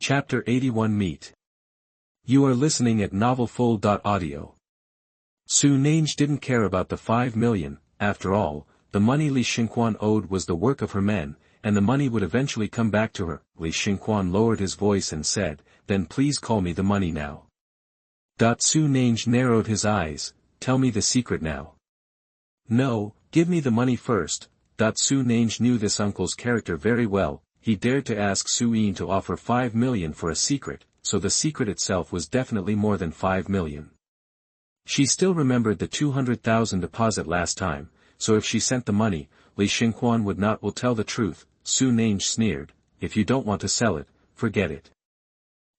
Chapter 81 Meet. You are listening at NovelFull.audio. Su Nange didn't care about the 5 million, after all, the money Li Xingquan owed was the work of her men, and the money would eventually come back to her. Li Xingquan lowered his voice and said, "Then please call me the money now." Su Nange narrowed his eyes, "Tell me the secret now." "No, give me the money first." Su Nange knew this uncle's character very well. He dared to ask Su Yin to offer 5 million for a secret, so the secret itself was definitely more than 5 million. She still remembered the 200,000 deposit last time, so if she sent the money, Li Xingquan would not will tell the truth. Su Nange sneered, "If you don't want to sell it, forget it."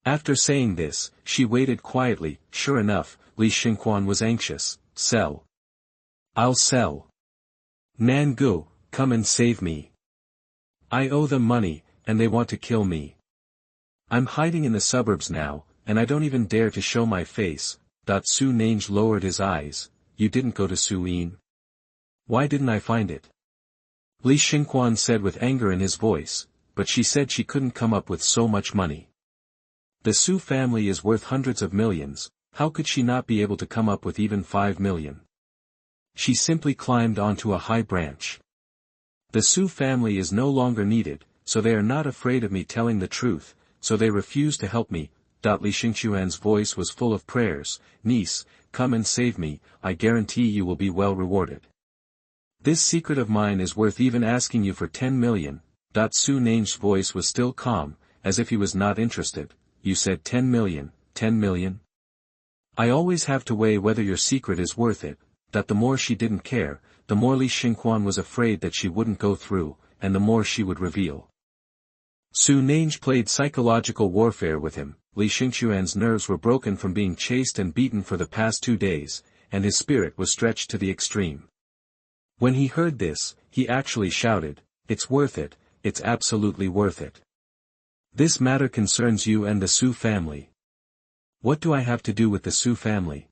After saying this, she waited quietly. Sure enough, Li Xingquan was anxious. "Sell. I'll sell. Nangu, come and save me. I owe them money, and they want to kill me. I'm hiding in the suburbs now, and I don't even dare to show my face." Su Nange lowered his eyes. "You didn't go to Su Yin? Why didn't I find it?" Li Xingquan said with anger in his voice, "But she said she couldn't come up with so much money. The Su family is worth hundreds of millions, how could she not be able to come up with even 5 million? She simply climbed onto a high branch. The Su family is no longer needed, so they are not afraid of me telling the truth, so they refuse to help me." Li Xingquan's voice was full of prayers. "Niece, come and save me, I guarantee you will be well rewarded. This secret of mine is worth even asking you for 10 million. Su Nange's voice was still calm, as if he was not interested. "You said 10 million, 10 million? I always have to weigh whether your secret is worth it." The more she didn't care, the more Li Xingquan was afraid that she wouldn't go through, and the more she would reveal. Su Nange played psychological warfare with him. Li Xingquan's nerves were broken from being chased and beaten for the past 2 days, and his spirit was stretched to the extreme. When he heard this, he actually shouted, "It's worth it, it's absolutely worth it. This matter concerns you and the Su family." "What do I have to do with the Su family?"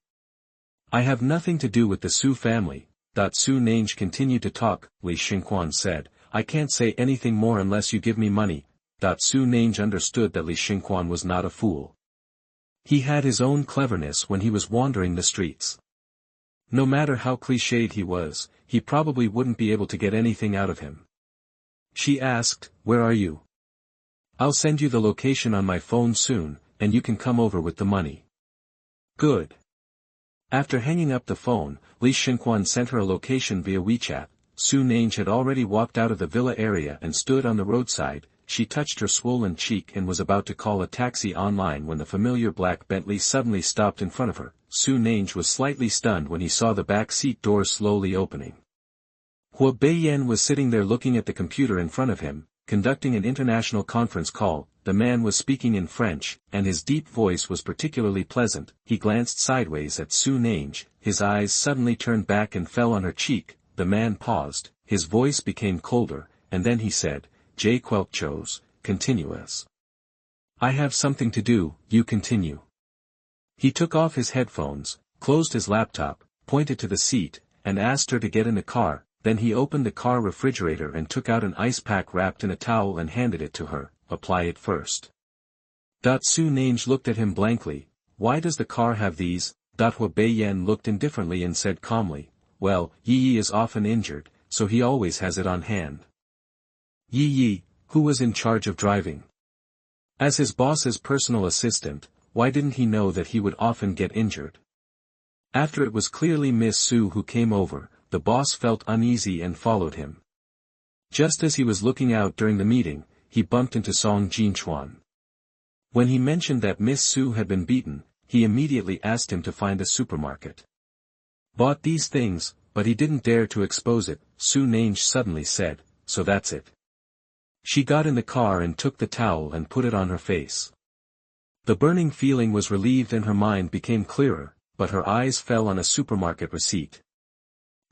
"I have nothing to do with the Su family." Su Nange continued to talk. Li Xingquan said, "I can't say anything more unless you give me money." Su Nange understood that Li Xingquan was not a fool. He had his own cleverness when he was wandering the streets. No matter how cliched he was, he probably wouldn't be able to get anything out of him. She asked, "Where are you?" "I'll send you the location on my phone soon, and you can come over with the money." "Good." After hanging up the phone, Li Xingquan sent her a location via WeChat. Su Nange had already walked out of the villa area and stood on the roadside. She touched her swollen cheek and was about to call a taxi online when the familiar black Bentley suddenly stopped in front of her. Su Nange was slightly stunned when he saw the back seat door slowly opening. Hua Beiyan was sitting there looking at the computer in front of him, conducting an international conference call. The man was speaking in French, and his deep voice was particularly pleasant. He glanced sideways at Su Nange, his eyes suddenly turned back and fell on her cheek. The man paused, his voice became colder, and then he said, "J. Quelchos, continuous. I have something to do, you continue." He took off his headphones, closed his laptop, pointed to the seat, and asked her to get in the car. Then he opened the car refrigerator and took out an ice pack wrapped in a towel and handed it to her. "Apply it first." Su Nange looked at him blankly. "Why does the car have these?" Hua Beiyan looked indifferently and said calmly, "Well, Yi is often injured, so he always has it on hand." Yi, who was in charge of driving? As his boss's personal assistant, why didn't he know that he would often get injured? After it was clearly Miss Su who came over, the boss felt uneasy and followed him. Just as he was looking out during the meeting, he bumped into Song Jinchuan. When he mentioned that Miss Su had been beaten, he immediately asked him to find a supermarket. "Bought these things, but he didn't dare to expose it," Su Nange suddenly said, "so that's it." She got in the car and took the towel and put it on her face. The burning feeling was relieved and her mind became clearer, but her eyes fell on a supermarket receipt.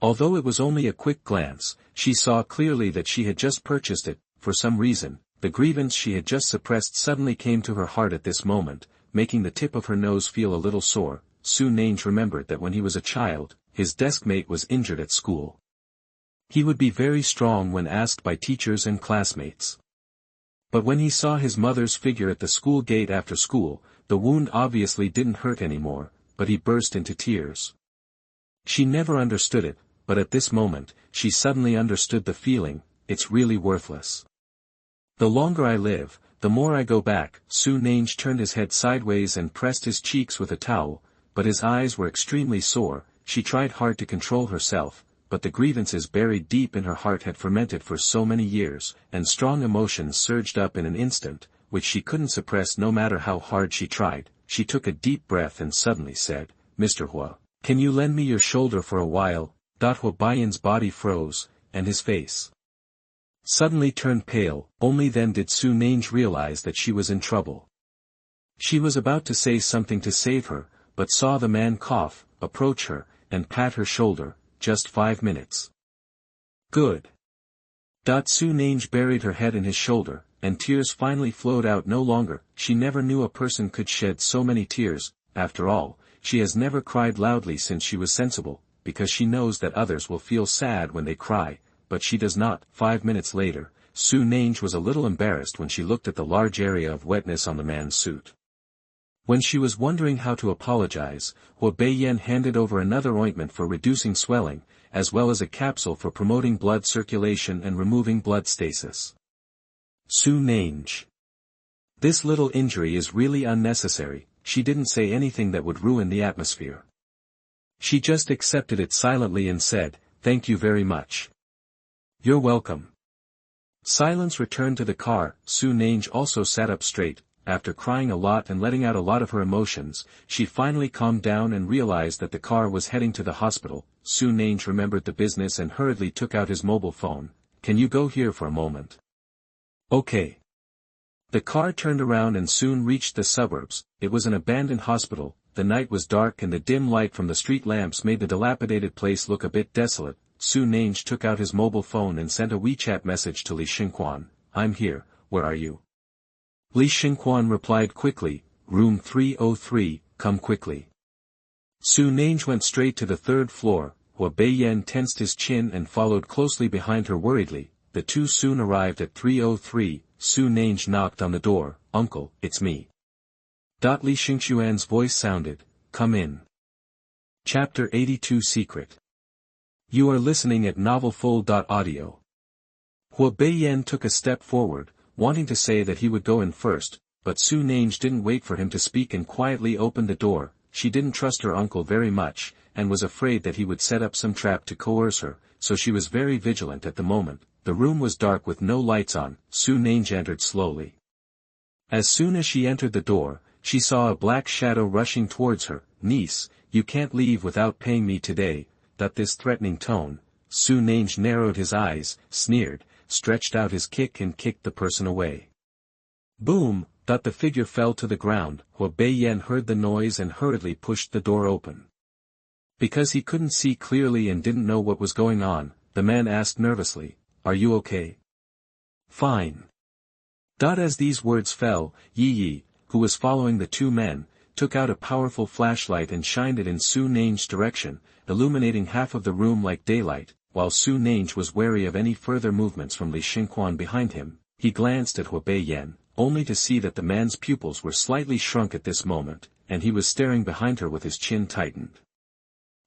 Although it was only a quick glance, she saw clearly that she had just purchased it. For some reason, the grievance she had just suppressed suddenly came to her heart at this moment, making the tip of her nose feel a little sore. Su Nange remembered that when he was a child, his deskmate was injured at school. He would be very strong when asked by teachers and classmates. But when he saw his mother's figure at the school gate after school, the wound obviously didn't hurt anymore, but he burst into tears. She never understood it, but at this moment, she suddenly understood the feeling, it's really worthless. The longer I live, the more I go back. Su-Nange turned his head sideways and pressed his cheeks with a towel, but his eyes were extremely sore. She tried hard to control herself, but the grievances buried deep in her heart had fermented for so many years, and strong emotions surged up in an instant, which she couldn't suppress no matter how hard she tried. She took a deep breath and suddenly said, "Mr. Hua, can you lend me your shoulder for a while?" Hua Baiyan's body froze, and his face suddenly turned pale. Only then did Su-Nange realize that she was in trouble. She was about to say something to save her, but saw the man cough, approach her, and pat her shoulder. Just 5 minutes. Good. Su-Nange buried her head in his shoulder, and tears finally flowed out no longer. She never knew a person could shed so many tears. After all, she has never cried loudly since she was sensible, because she knows that others will feel sad when they cry, but she does not. 5 minutes later, Su-Nange was a little embarrassed when she looked at the large area of wetness on the man's suit. When she was wondering how to apologize, Hua Baiyan handed over another ointment for reducing swelling, as well as a capsule for promoting blood circulation and removing blood stasis. Su-Nange. This little injury is really unnecessary. She didn't say anything that would ruin the atmosphere. She just accepted it silently and said, "Thank you very much." "You're welcome." Silence returned to the car. Su-Nange also sat up straight. After crying a lot and letting out a lot of her emotions, she finally calmed down and realized that the car was heading to the hospital. Su-Nange remembered the business and hurriedly took out his mobile phone. "Can you go here for a moment?" "Okay." The car turned around and soon reached the suburbs. It was an abandoned hospital. The night was dark and the dim light from the street lamps made the dilapidated place look a bit desolate. Su-Nange took out his mobile phone and sent a WeChat message to Li Xinquan. "I'm here, where are you?" Li Xinquan replied quickly, "Room 303, come quickly." Su-Nange went straight to the 3rd floor. Hua Baiyan tensed his chin and followed closely behind her worriedly. The two soon arrived at 303. Su-Nange knocked on the door. "Uncle, it's me." Li Xingquan's voice sounded, "Come in." Chapter 82 Secret. You are listening at NovelsShe. Hua Baiyan took a step forward, wanting to say that he would go in first, but Su-Nange didn't wait for him to speak and quietly opened the door. She didn't trust her uncle very much, and was afraid that he would set up some trap to coerce her, so she was very vigilant at the moment. The room was dark with no lights on. Su-Nange entered slowly. As soon as she entered the door, she saw a black shadow rushing towards her. "Niece, you can't leave without paying me today." This threatening tone. Su-Nange narrowed his eyes, sneered, stretched out his kick and kicked the person away. Boom! The figure fell to the ground. Hua Baiyan heard the noise and hurriedly pushed the door open. Because he couldn't see clearly and didn't know what was going on, the man asked nervously, "Are you okay?" "Fine." As these words fell, Yi, who was following the two men, took out a powerful flashlight and shined it in Su-Nange's direction, illuminating half of the room like daylight. While Su-Nange was wary of any further movements from Li Xinquan behind him, he glanced at Hua Baiyan, only to see that the man's pupils were slightly shrunk at this moment, and he was staring behind her with his chin tightened.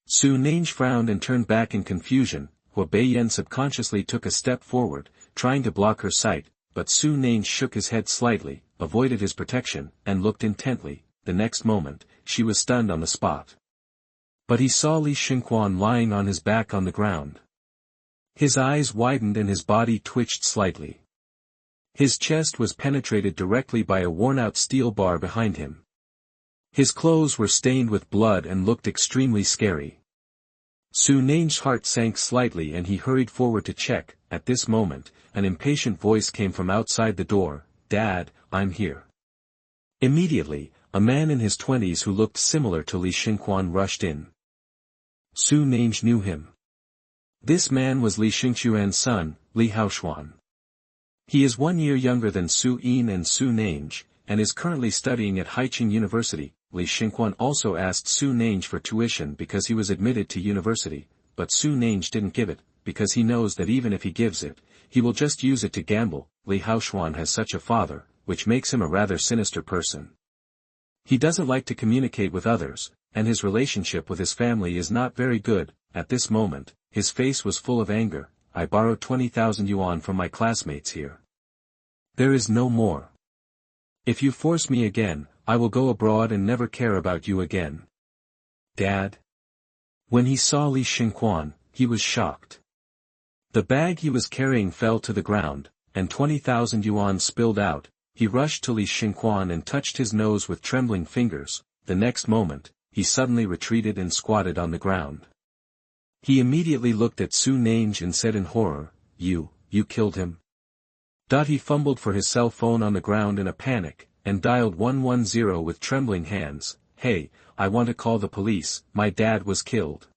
Su-Nange frowned and turned back in confusion. Hua Baiyan subconsciously took a step forward, trying to block her sight, but Su-Nange shook his head slightly, avoided his protection, and looked intently. The next moment, she was stunned on the spot. But he saw Li Xinquan lying on his back on the ground. His eyes widened and his body twitched slightly. His chest was penetrated directly by a worn-out steel bar behind him. His clothes were stained with blood and looked extremely scary. Su-Nange's heart sank slightly and he hurried forward to check. At this moment, an impatient voice came from outside the door, "Dad, I'm here." Immediately, a man in his 20s who looked similar to Li Xinquan rushed in. Su-Nange knew him. This man was Li Xingquan's son, Li Haoshuan. He is 1 year younger than Su-In and Su-Nange, and is currently studying at Haicheng University. Li Xinquan also asked Su-Nange for tuition because he was admitted to university, but Su-Nange didn't give it, because he knows that even if he gives it, he will just use it to gamble. Li Haoxuan has such a father, which makes him a rather sinister person. He doesn't like to communicate with others, and his relationship with his family is not very good. At this moment, his face was full of anger. I borrowed 20,000 yuan from my classmates here. There is no more. If you force me again, I will go abroad and never care about you again. Dad? When he saw Li Xingquan, he was shocked. The bag he was carrying fell to the ground, and 20,000 yuan spilled out. He rushed to Li Xingquan and touched his nose with trembling fingers. The next moment, he suddenly retreated and squatted on the ground. He immediately looked at Su Nange and said in horror, You killed him? He fumbled for his cell phone on the ground in a panic, and dialed 110 with trembling hands. Hey, I want to call the police, my dad was killed.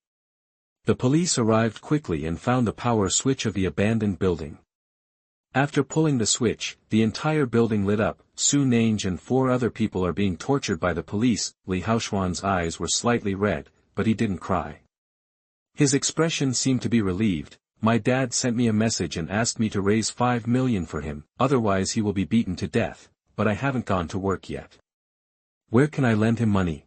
The police arrived quickly and found the power switch of the abandoned building. After pulling the switch, the entire building lit up. Su Nange and 4 other people are being tortured by the police. Li Haoxuan's eyes were slightly red, but he didn't cry. His expression seemed to be relieved. My dad sent me a message and asked me to raise 5 million for him, otherwise he will be beaten to death, but I haven't gone to work yet. Where can I lend him money?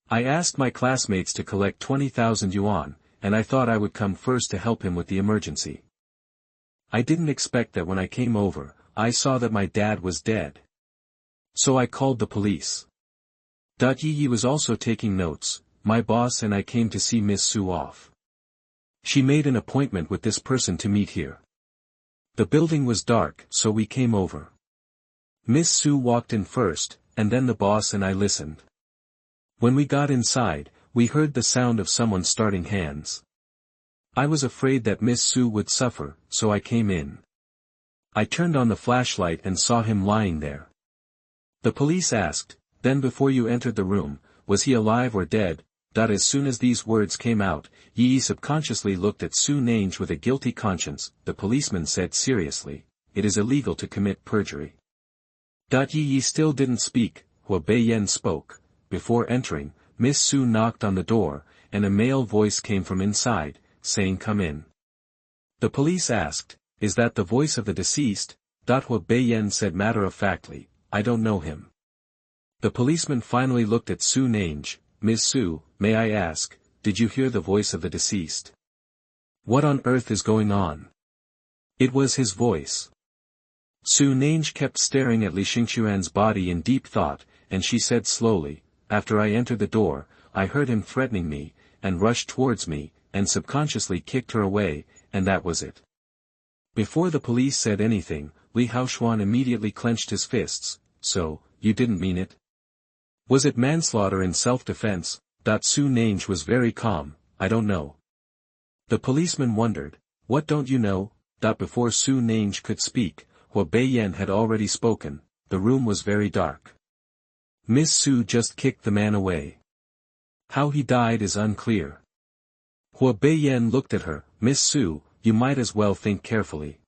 I asked my classmates to collect 20,000 yuan, and I thought I would come first to help him with the emergency. I didn't expect that when I came over, I saw that my dad was dead. So I called the police. Yi was also taking notes. My boss and I came to see Miss Su off. She made an appointment with this person to meet here. The building was dark, so we came over. Miss Su walked in first, and then the boss and I listened. When we got inside, we heard the sound of someone starting hands. I was afraid that Miss Su would suffer, so I came in. I turned on the flashlight and saw him lying there. The police asked, Then before you entered the room, was he alive or dead? As soon as these words came out, Yi subconsciously looked at Su Nange with a guilty conscience. The policeman said seriously, It is illegal to commit perjury. Yi still didn't speak. Hua Beiyan spoke. Before entering, Miss Su knocked on the door, and a male voice came from inside, saying come in. The police asked, Is that the voice of the deceased? Hua Beiyan said matter-of-factly, I don't know him. The policeman finally looked at Su Nange. Miss Su, may I ask, did you hear the voice of the deceased? What on earth is going on? It was his voice. Su Nange kept staring at Li Xingquan's body in deep thought, and she said slowly, After I entered the door, I heard him threatening me, and rushed towards me, and subconsciously kicked her away, and that was it. Before the police said anything, Li Haoxuan immediately clenched his fists. So, you didn't mean it? Was it manslaughter in self-defense? Su Nange was very calm, I don't know. The policeman wondered, What don't you know? Before Su Nange could speak, Hua Beiyan had already spoken. The room was very dark. Miss Su just kicked the man away. How he died is unclear. Hua Beiyan looked at her. Miss Su, you might as well think carefully.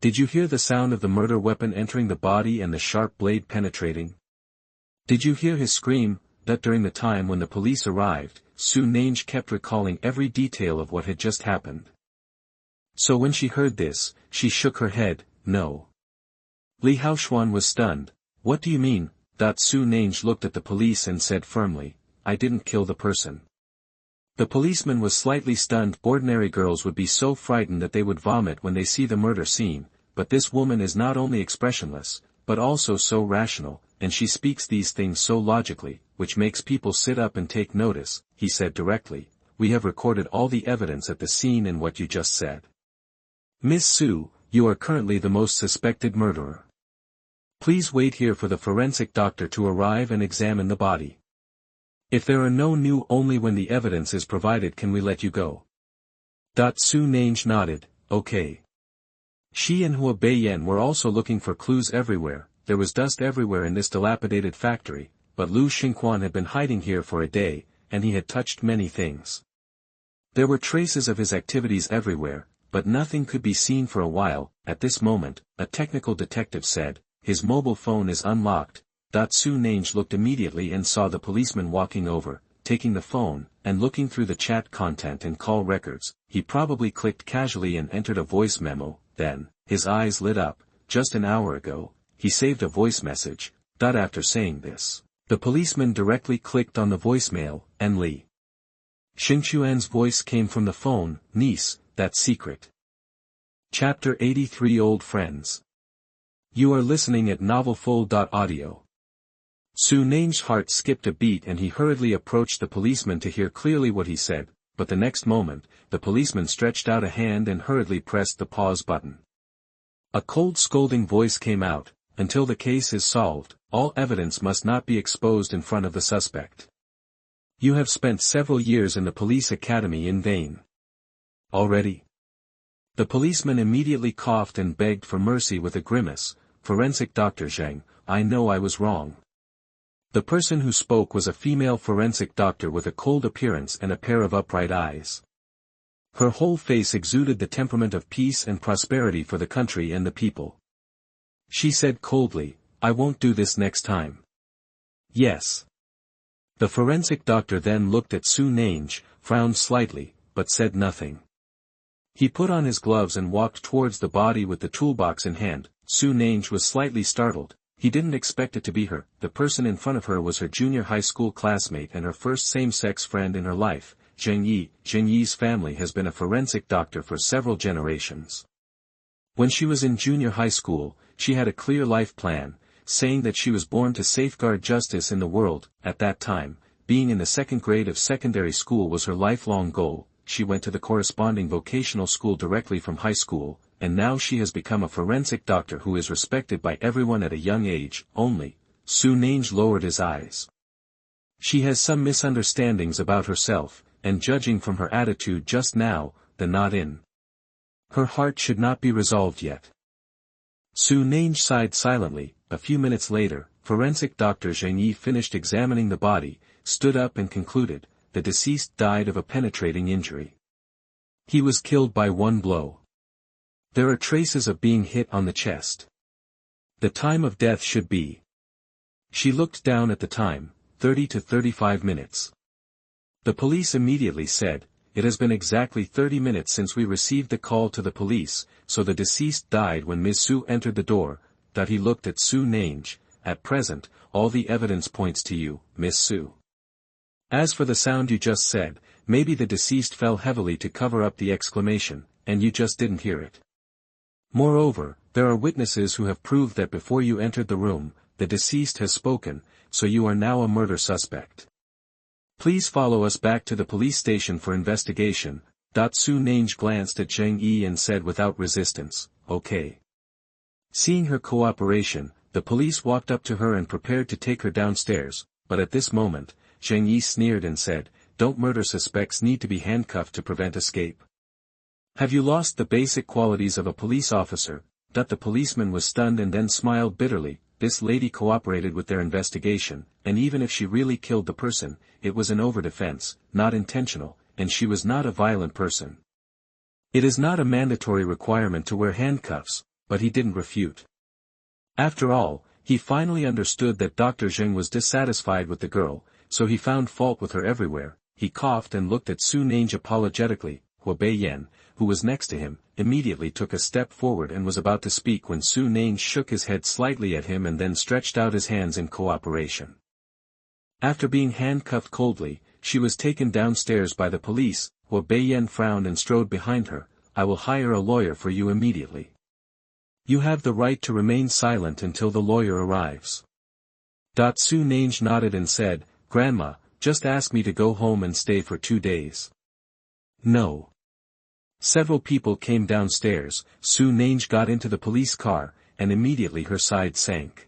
Did you hear the sound of the murder weapon entering the body and the sharp blade penetrating? Did you hear his scream? During the time when the police arrived, Su Nange kept recalling every detail of what had just happened. So when she heard this, she shook her head, no. Li Haoxuan was stunned. What do you mean? Su Nange looked at the police and said firmly, I didn't kill the person. The policeman was slightly stunned. Ordinary girls would be so frightened that they would vomit when they see the murder scene, but this woman is not only expressionless, but also so rational, and she speaks these things so logically, which makes people sit up and take notice. He said directly, We have recorded all the evidence at the scene and what you just said. Miss Su, you are currently the most suspected murderer. Please wait here for the forensic doctor to arrive and examine the body. If there are no new only when the evidence is provided can we let you go. Su Nange nodded, okay. She and Hua Beiyan were also looking for clues everywhere. There was dust everywhere in this dilapidated factory, but Lu Xingquan had been hiding here for a day, and he had touched many things. There were traces of his activities everywhere, but nothing could be seen for a while. At this moment, a technical detective said, His mobile phone is unlocked. Su Nange looked immediately and saw the policeman walking over, taking the phone, and looking through the chat content and call records. He probably clicked casually and entered a voice memo. Then, his eyes lit up. just an hour ago, he saved a voice message. After saying this, the policeman directly clicked on the voicemail, and Li Xingquan's voice came from the phone. Niece, that's secret. Chapter 83 Old Friends. You are listening at NovelFull.audio. Su Nang's heart skipped a beat and he hurriedly approached the policeman to hear clearly what he said, but the next moment, the policeman stretched out a hand and hurriedly pressed the pause button. A cold scolding voice came out, until the case is solved, all evidence must not be exposed in front of the suspect. You have spent several years in the police academy in vain. Already? The policeman immediately coughed and begged for mercy with a grimace. Forensic Dr. Zhang, I know I was wrong. The person who spoke was a female forensic doctor with a cold appearance and a pair of upright eyes. Her whole face exuded the temperament of peace and prosperity for the country and the people. She said coldly, I won't do this next time. Yes. The forensic doctor then looked at Su Nang, frowned slightly, but said nothing. He put on his gloves and walked towards the body with the toolbox in hand. Su Nang was slightly startled. He didn't expect it to be her. The person in front of her was her junior high school classmate and her first same-sex friend in her life, Zheng Yi. Zheng Yi's family has been a forensic doctor for several generations. When she was in junior high school, she had a clear life plan, saying that she was born to safeguard justice in the world. At that time, being in the second grade of secondary school was her lifelong goal. She went to the corresponding vocational school directly from high school, and now she has become a forensic doctor who is respected by everyone at a young age. Only, Su Nang lowered his eyes. She has some misunderstandings about herself, and judging from her attitude just now, the not in her heart should not be resolved yet. Su Nang sighed silently. A few minutes later, forensic Dr. Zheng Yi finished examining the body, stood up and concluded, the deceased died of a penetrating injury. He was killed by one blow. There are traces of being hit on the chest. The time of death should be. She looked down at the time, 30 to 35 minutes. The police immediately said, it has been exactly 30 minutes since we received the call to the police, so the deceased died when Ms. Su entered the door. He looked at Su Nang. At present, all the evidence points to you, Miss Su. As for the sound you just said, maybe the deceased fell heavily to cover up the exclamation, and you just didn't hear it. Moreover, there are witnesses who have proved that before you entered the room, the deceased has spoken, so you are now a murder suspect. Please follow us back to the police station for investigation. Su Nang glanced at Zheng Yi and said without resistance, okay. Seeing her cooperation, the police walked up to her and prepared to take her downstairs, but at this moment, Zheng Yi sneered and said, don't murder suspects need to be handcuffed to prevent escape? Have you lost the basic qualities of a police officer? The policeman was stunned and then smiled bitterly. This lady cooperated with their investigation, and even if she really killed the person, it was an overdefense, not intentional, and she was not a violent person. It is not a mandatory requirement to wear handcuffs, but he didn't refute. After all, he finally understood that Dr. Zheng was dissatisfied with the girl, so he found fault with her everywhere. He coughed and looked at Su Nang apologetically. Huo Beiyan, who was next to him, immediately took a step forward and was about to speak when Su Nang shook his head slightly at him and then stretched out his hands in cooperation. After being handcuffed coldly, she was taken downstairs by the police. Huo Beiyan frowned and strode behind her. I will hire a lawyer for you immediately. You have the right to remain silent until the lawyer arrives. Su Nang nodded and said, Grandma, just ask me to go home and stay for 2 days. No. Several people came downstairs. Su Nang got into the police car, and immediately her side sank.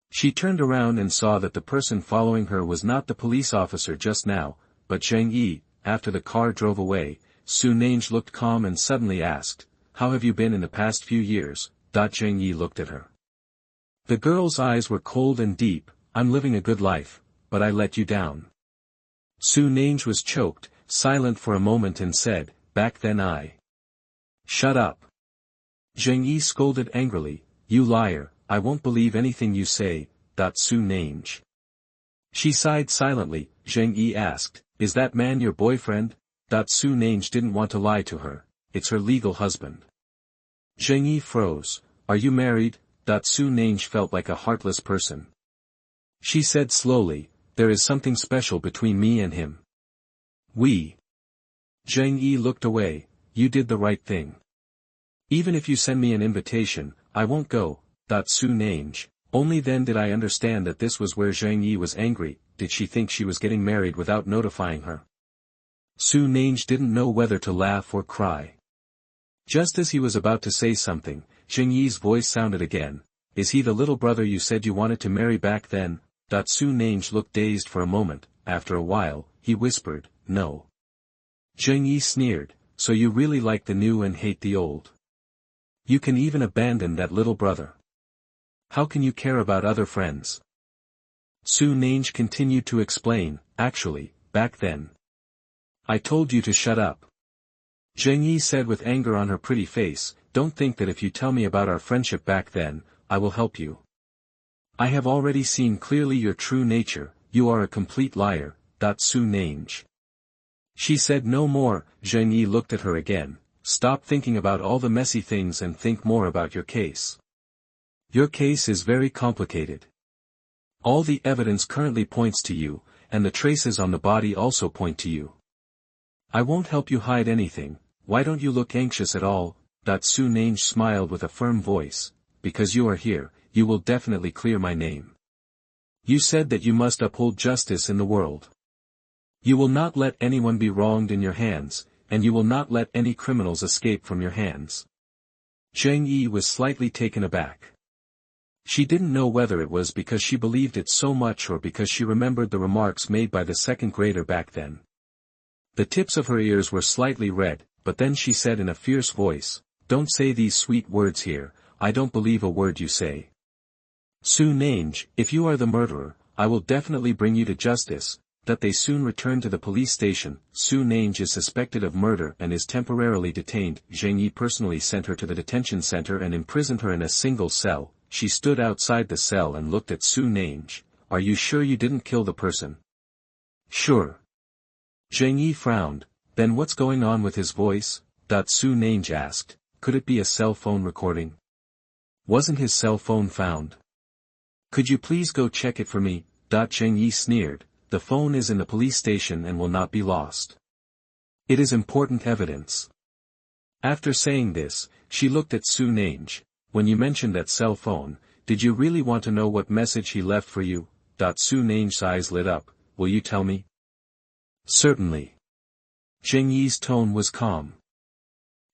She turned around and saw that the person following her was not the police officer just now, but Zheng Yi. After the car drove away, Su Nang looked calm and suddenly asked, How have you been in the past few years? Zheng Yi looked at her. The girl's eyes were cold and deep. I'm living a good life, but I let you down. Su Nang was choked, silent for a moment and said, Back then I. Shut up. Zheng Yi scolded angrily, You liar, I won't believe anything you say. Su Nang. She sighed silently. Zheng Yi asked, Is that man your boyfriend? Su Nang didn't want to lie to her. It's her legal husband. Zheng Yi froze. are you married? Su Nange felt like a heartless person. She said slowly, there is something special between me and him. Zhang Yi looked away, you did the right thing. Even if you send me an invitation, I won't go, Su Nange. Only then did I understand that this was where Zhang Yi was angry. Did she think she was getting married without notifying her? Su Nange didn't know whether to laugh or cry. Just as he was about to say something, Zhang Yi's voice sounded again. Is he the little brother you said you wanted to marry back then? Su Nange looked dazed for a moment. After a while, he whispered, no. Zhang Yi sneered, so you really like the new and hate the old. You can even abandon that little brother. How can you care about other friends? Su Nange continued to explain, actually, back then. I told you to shut up. Zhang Yi said with anger on her pretty face, don't think that if you tell me about our friendship back then, I will help you. I have already seen clearly your true nature, you are a complete liar, Su Nange. She said no more. Zhang Yi looked at her again, stop thinking about all the messy things and think more about your case. Your case is very complicated. All the evidence currently points to you, and the traces on the body also point to you. I won't help you hide anything, why don't you look anxious at all? Su Nange smiled with a firm voice, because you are here, you will definitely clear my name. You said that you must uphold justice in the world. You will not let anyone be wronged in your hands, and you will not let any criminals escape from your hands. Zhang Yi was slightly taken aback. She didn't know whether it was because she believed it so much or because she remembered the remarks made by the second grader back then. The tips of her ears were slightly red, but then she said in a fierce voice, don't say these sweet words here, I don't believe a word you say. Su Nange, if you are the murderer, I will definitely bring you to justice. They soon returned to the police station. Su Nange is suspected of murder and is temporarily detained. Zhang Yi personally sent her to the detention center and imprisoned her in a single cell. She stood outside the cell and looked at Su Nange. Are you sure you didn't kill the person? Sure. Zhang Yi frowned. Then what's going on with his voice? Su Nange asked. Could it be a cell phone recording? Wasn't his cell phone found? Could you please go check it for me? Zhang Yi sneered. The phone is in the police station and will not be lost. It is important evidence. After saying this, she looked at Su Nange. When you mentioned that cell phone, did you really want to know what message he left for you? Su Nange's eyes lit up. Will you tell me? Certainly. Zhang Yi's tone was calm.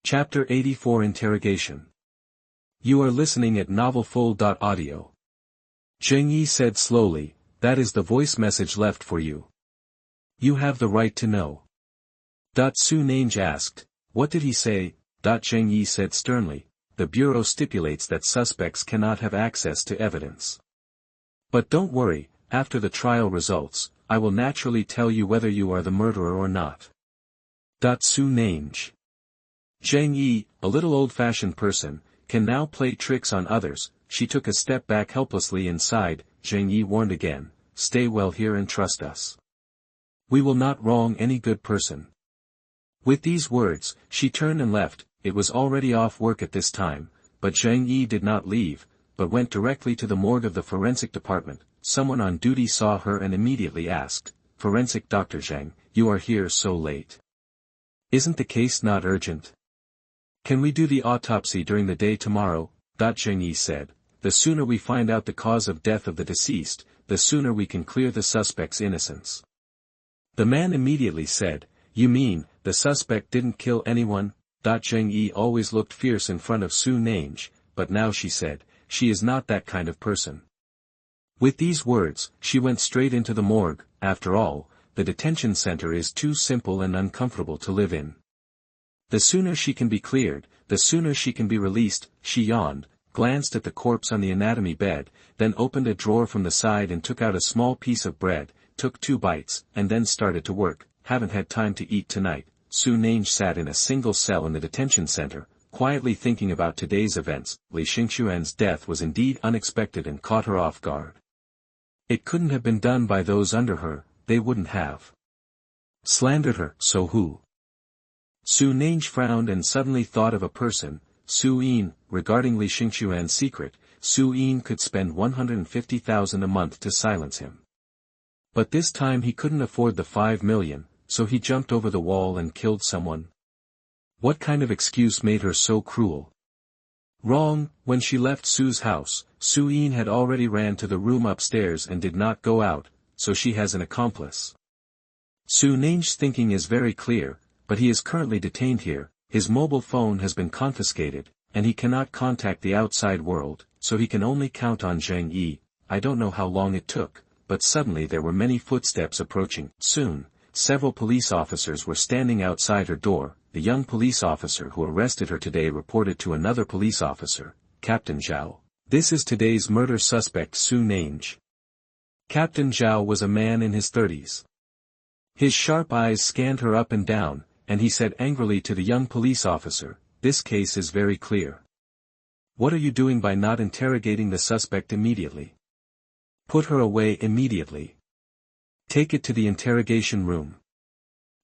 Chapter 84 Interrogation. You are listening at NovelFull.audio. Zhang Yi said slowly, that is the voice message left for you. You have the right to know. Su Nange asked, what did he say? Zhang Yi said sternly, the Bureau stipulates that suspects cannot have access to evidence. But don't worry, after the trial results, I will naturally tell you whether you are the murderer or not. Su Nange. Zhang Yi, a little old-fashioned person, can now play tricks on others. She took a step back helplessly inside. Zhang Yi warned again, stay well here and trust us. We will not wrong any good person. With these words, she turned and left. It was already off work at this time, but Zhang Yi did not leave, but went directly to the morgue of the forensic department. Someone on duty saw her and immediately asked, Forensic Dr. Zhang, you are here so late. Isn't the case not urgent? Can we do the autopsy during the day tomorrow? Zhang Yi said. The sooner we find out the cause of death of the deceased, the sooner we can clear the suspect's innocence. The man immediately said, you mean, the suspect didn't kill anyone? Zhang Yi always looked fierce in front of Su Nange, but now she said, she is not that kind of person. With these words, she went straight into the morgue. After all, the detention center is too simple and uncomfortable to live in. The sooner she can be cleared, the sooner she can be released. She yawned, glanced at the corpse on the anatomy bed, then opened a drawer from the side and took out a small piece of bread, took 2 bites, and then started to work. Haven't had time to eat tonight. Su Nange sat in a single cell in the detention center, quietly thinking about today's events. Li Xingxuan's death was indeed unexpected and caught her off guard. It couldn't have been done by those under her, they wouldn't have slandered her, so who? Su Nange frowned and suddenly thought of a person. Su-in, regarding Li Xingquan's secret, Su-in could spend 150,000 a month to silence him. But this time he couldn't afford the 5 million, so he jumped over the wall and killed someone. What kind of excuse made her so cruel? Wrong. When she left Su's house, Su-in had already ran to the room upstairs and did not go out, so she has an accomplice. Su-Ning's thinking is very clear, but he is currently detained here, his mobile phone has been confiscated, and he cannot contact the outside world, so he can only count on Zheng Yi. I don't know how long it took, but suddenly there were many footsteps approaching. Soon, several police officers were standing outside her door. The young police officer who arrested her today reported to another police officer, Captain Zhao. This is today's murder suspect Su-Ning. Captain Zhao was a man in his 30s. His sharp eyes scanned her up and down, and he said angrily to the young police officer, "This case is very clear. What are you doing by not interrogating the suspect immediately? Put her away immediately. Take it to the interrogation room."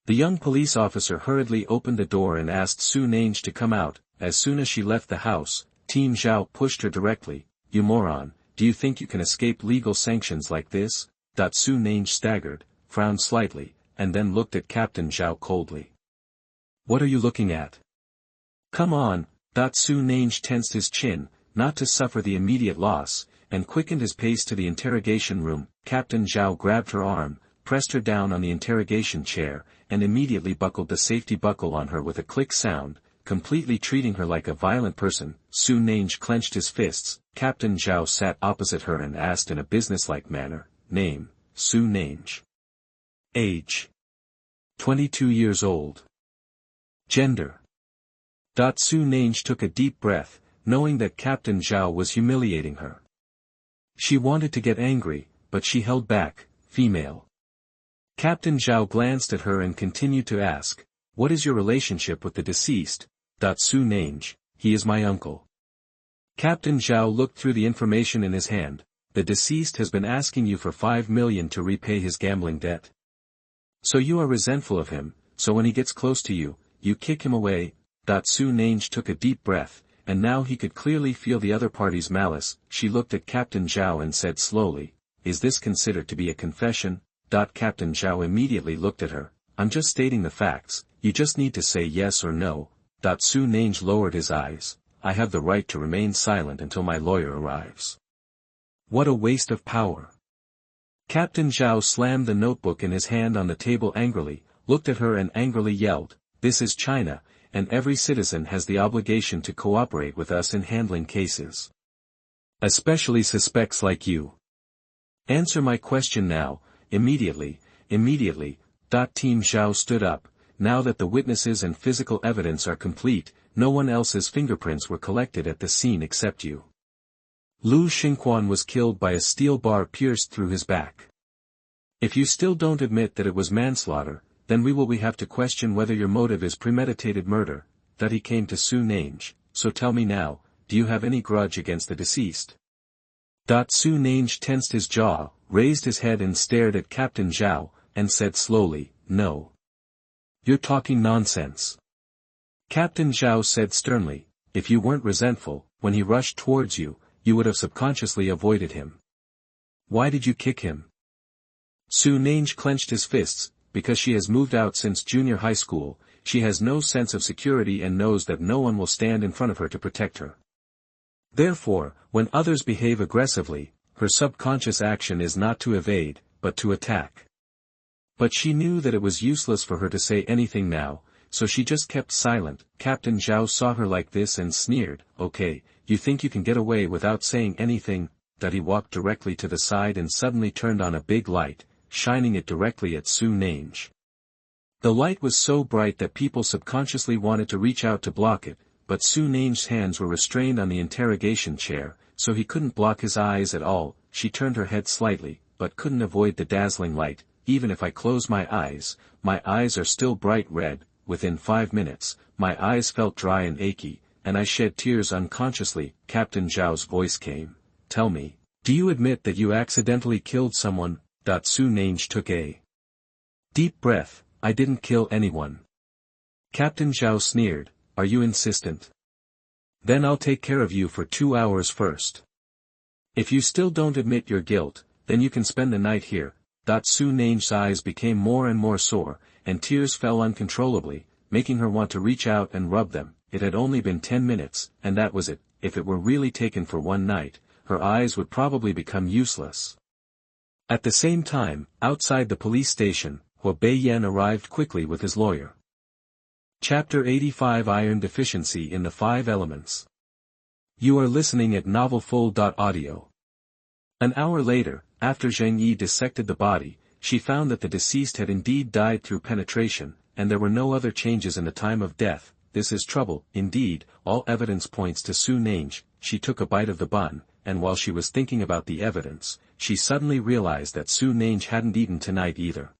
The young police officer hurriedly opened the door and asked Su-Ning to come out. As soon as she left the house, Team Zhao pushed her directly. "You moron, do you think you can escape legal sanctions like this?" Su-Ning staggered, frowned slightly, and then looked at Captain Zhao coldly. "What are you looking at? Come on." Su-Ning tensed his chin, not to suffer the immediate loss, and quickened his pace to the interrogation room. Captain Zhao grabbed her arm, pressed her down on the interrogation chair, and immediately buckled the safety buckle on her with a click sound, completely treating her like a violent person. Su-Ning clenched his fists. Captain Zhao sat opposite her and asked in a businesslike manner, "Name?" Su-Ning. Age? 22 years old. Gender? Su-Ning took a deep breath, knowing that Captain Zhao was humiliating her. She wanted to get angry, but she held back. Female. Captain Zhao glanced at her and continued to ask, "What is your relationship with the deceased?" Su-Ning, "He is my uncle." Captain Zhao looked through the information in his hand. "The deceased has been asking you for 5 million to repay his gambling debt. So you are resentful of him, so when he gets close to you, you kick him away." Su-Ning took a deep breath, and now he could clearly feel the other party's malice. She looked at Captain Zhao and said slowly, "Is this considered to be a confession?" Captain Zhao immediately looked at her. "I'm just stating the facts, you just need to say yes or no." Su-Ning lowered his eyes. "I have the right to remain silent until my lawyer arrives." What a waste of power. Captain Zhao slammed the notebook in his hand on the table angrily, looked at her and angrily yelled, "This is China, and every citizen has the obligation to cooperate with us in handling cases. Especially suspects like you. Answer my question now. Immediately, immediately." Team Zhao stood up. Now that the witnesses and physical evidence are complete, no one else's fingerprints were collected at the scene except you. Lu Xingquan was killed by a steel bar pierced through his back. If you still don't admit that it was manslaughter, then we have to question whether your motive is premeditated murder. He came to Su-Ning. "So tell me now, do you have any grudge against the deceased?" Su-Ning tensed his jaw, raised his head and stared at Captain Zhao, and said slowly, "No. You're talking nonsense." Captain Zhao said sternly, "If you weren't resentful, when he rushed towards you, you would have subconsciously avoided him. Why did you kick him?" Su-Ning clenched his fists. "Because she has moved out since junior high school, she has no sense of security and knows that no one will stand in front of her to protect her. Therefore, when others behave aggressively, her subconscious action is not to evade, but to attack." But she knew that it was useless for her to say anything now, so she just kept silent. Captain Zhao saw her like this and sneered, "Okay, you think you can get away without saying anything?" He walked directly to the side and suddenly turned on a big light, shining it directly at Su-Ning. The light was so bright that people subconsciously wanted to reach out to block it, but Su-Ning's hands were restrained on the interrogation chair, so he couldn't block his eyes at all. She turned her head slightly, but couldn't avoid the dazzling light. "Even if I close my eyes are still bright red." Within 5 minutes, my eyes felt dry and achy, and I shed tears unconsciously. Captain Zhao's voice came. "Tell me, do you admit that you accidentally killed someone?" Su-Ning took a deep breath. "I didn't kill anyone." Captain Zhao sneered. "Are you insistent?" Then I'll take care of you for 2 hours first. If you still don't admit your guilt, then you can spend the night here. Su Nange's eyes became more and more sore, and tears fell uncontrollably, making her want to reach out and rub them. It had only been 10 minutes, and that was it. If it were really taken for one night, her eyes would probably become useless. At the same time, outside the police station, Hua Beiyan arrived quickly with his lawyer. Chapter 85 Iron Deficiency in the 5 Elements. You are listening at NovelFull.audio. An hour later, after Zheng Yi dissected the body, she found that the deceased had indeed died through penetration, and there were no other changes in the time of death. This is trouble, indeed. All evidence points to Su Nange. She took a bite of the bun, and while she was thinking about the evidence, she suddenly realized that Su Nange hadn't eaten tonight either.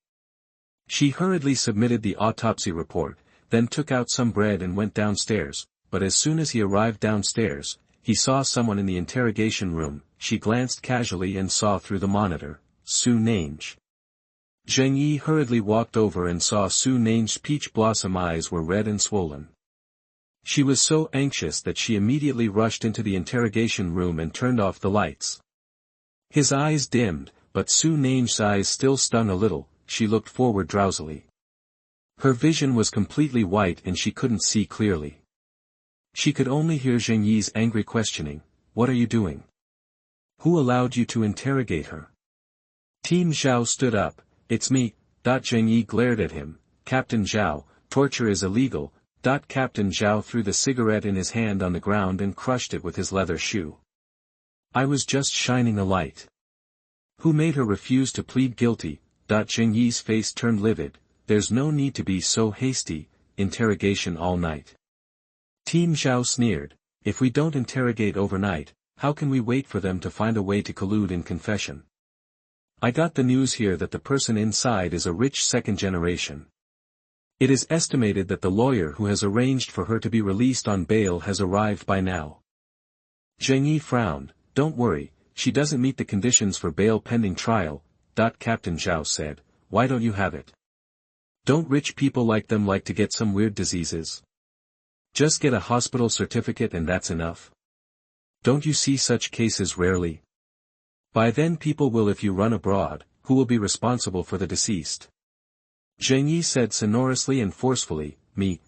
She hurriedly submitted the autopsy report, then took out some bread and went downstairs, but as soon as he arrived downstairs, he saw someone in the interrogation room. She glanced casually and saw through the monitor, Su Nange. Zheng Yi hurriedly walked over and saw Su Nange's peach blossom eyes were red and swollen. She was so anxious that she immediately rushed into the interrogation room and turned off the lights. His eyes dimmed, but Su Nange's eyes still stung a little. She looked forward drowsily. Her vision was completely white and she couldn't see clearly. She could only hear Zheng Yi's angry questioning, "What are you doing? Who allowed you to interrogate her?" Team Zhao stood up. "It's me." Zheng Yi glared at him. "Captain Zhao, torture is illegal." Captain Zhao threw the cigarette in his hand on the ground and crushed it with his leather shoe. "I was just shining a light." "Who made her refuse to plead guilty?" Zheng Yi's face turned livid. "There's no need to be so hasty. Interrogation all night." Team Zhao sneered. "If we don't interrogate overnight, how can we wait for them to find a way to collude in confession? I got the news here that the person inside is a rich second generation. It is estimated that the lawyer who has arranged for her to be released on bail has arrived by now." Zheng Yi frowned. "Don't worry, she doesn't meet the conditions for bail pending trial." Captain Zhao said. "Why don't you have it? Don't rich people like them like to get some weird diseases? Just get a hospital certificate and that's enough. Don't you see such cases rarely? By then people will. If you run abroad, who will be responsible for the deceased?" Zheng Yi said sonorously and forcefully. "Me."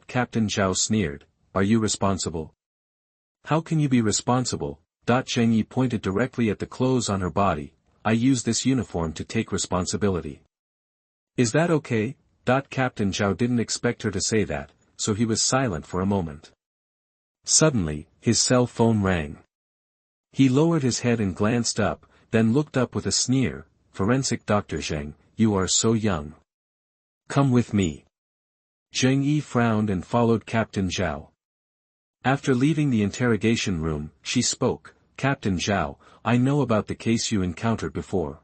Captain Zhao sneered. "Are you responsible? How can you be responsible?" Zheng Yi pointed directly at the clothes on her body. "I use this uniform to take responsibility." "Is that okay?" Captain Zhao didn't expect her to say that, so he was silent for a moment. Suddenly, his cell phone rang. He lowered his head and glanced up, then looked up with a sneer. "Forensic Dr. Zheng, you are so young. Come with me." Zheng Yi frowned and followed Captain Zhao. After leaving the interrogation room, she spoke. "Captain Zhao, I know about the case you encountered before.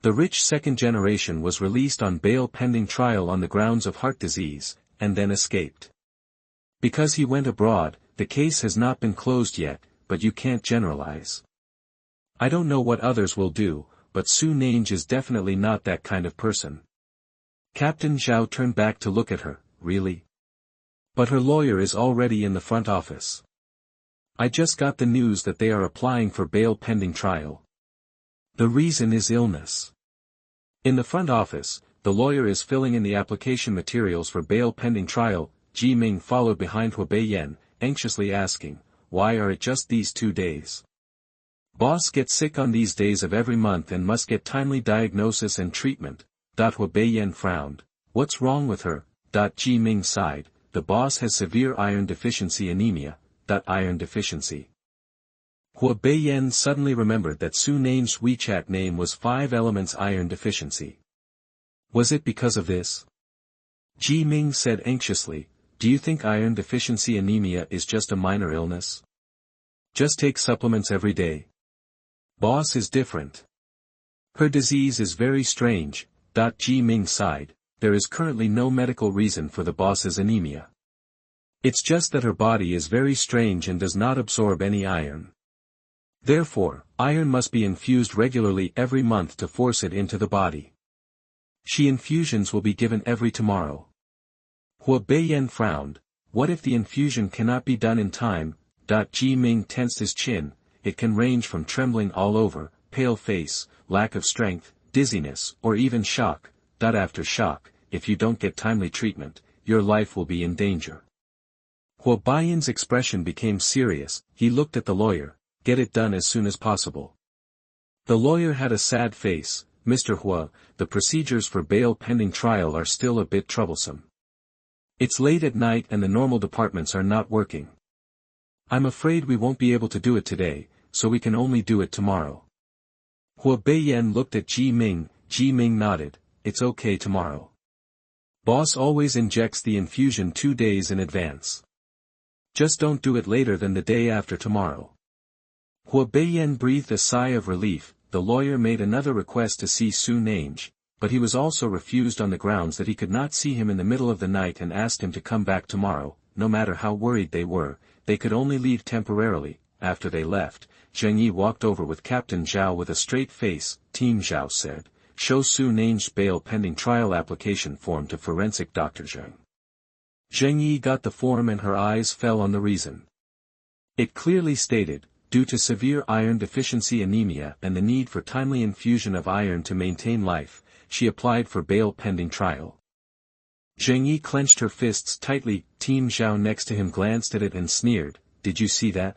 The rich second generation was released on bail pending trial on the grounds of heart disease, and then escaped. Because he went abroad, the case has not been closed yet, but you can't generalize. I don't know what others will do, but Su Nange is definitely not that kind of person." Captain Zhao turned back to look at her. "Really? But her lawyer is already in the front office. I just got the news that they are applying for bail pending trial. The reason is illness." In the front office, the lawyer is filling in the application materials for bail pending trial. Ji Ming followed behind Hua Beiyan, anxiously asking, "Why are it just these 2 days? Boss gets sick on these days of every month and must get timely diagnosis and treatment." Hua Beiyan frowned. "What's wrong with her?" Ji Ming sighed. "The boss has severe iron deficiency anemia. Iron deficiency." Hua Beiyan suddenly remembered that Su Nange's WeChat name was 5 Elements Iron Deficiency. Was it because of this? Ji Ming said anxiously, "Do you think iron deficiency anemia is just a minor illness? Just take supplements every day. Boss is different. Her disease is very strange." Ji Ming sighed. "There is currently no medical reason for the boss's anemia. It's just that her body is very strange and does not absorb any iron. Therefore, iron must be infused regularly every month to force it into the body. She infusions will be given every tomorrow." Hua Beiyan frowned. What if the infusion cannot be done in time? Ji Ming tensed his chin. It can range from trembling all over, pale face, lack of strength, dizziness, or even shock. After shock, if you don't get timely treatment, your life will be in danger. Huo Baiyan's expression became serious. He looked at the lawyer. Get it done as soon as possible. The lawyer had a sad face. Mr. Huo, the procedures for bail pending trial are still a bit troublesome. It's late at night and the normal departments are not working. I'm afraid we won't be able to do it today, so we can only do it tomorrow. Huo Baiyan looked at Ji Ming. Ji Ming nodded. It's okay tomorrow. Boss always injects the infusion 2 days in advance. Just don't do it later than the day after tomorrow. Huo Baiyan breathed a sigh of relief. The lawyer made another request to see Su Nange, but he was also refused on the grounds that he could not see him in the middle of the night and asked him to come back tomorrow. No matter how worried they were, they could only leave temporarily. After they left, Zheng Yi walked over with Captain Zhao with a straight face. Team Zhao said, show Su Nange's bail pending trial application form to forensic Dr. Zheng. Zheng Yi got the form and her eyes fell on the reason. It clearly stated, due to severe iron deficiency anemia and the need for timely infusion of iron to maintain life, she applied for bail pending trial. Zheng Yi clenched her fists tightly. Team Zhao next to him glanced at it and sneered, did you see that?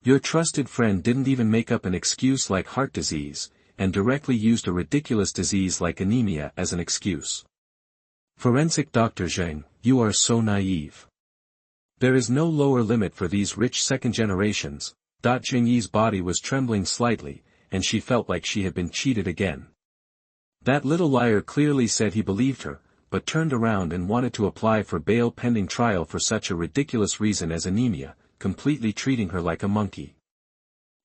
Your trusted friend didn't even make up an excuse like heart disease, and directly used a ridiculous disease like anemia as an excuse. Forensic Dr. Zheng, you are so naive. There is no lower limit for these rich second generations. Zheng Yi's body was trembling slightly, and she felt like she had been cheated again. That little liar clearly said he believed her, but turned around and wanted to apply for bail pending trial for such a ridiculous reason as anemia, completely treating her like a monkey.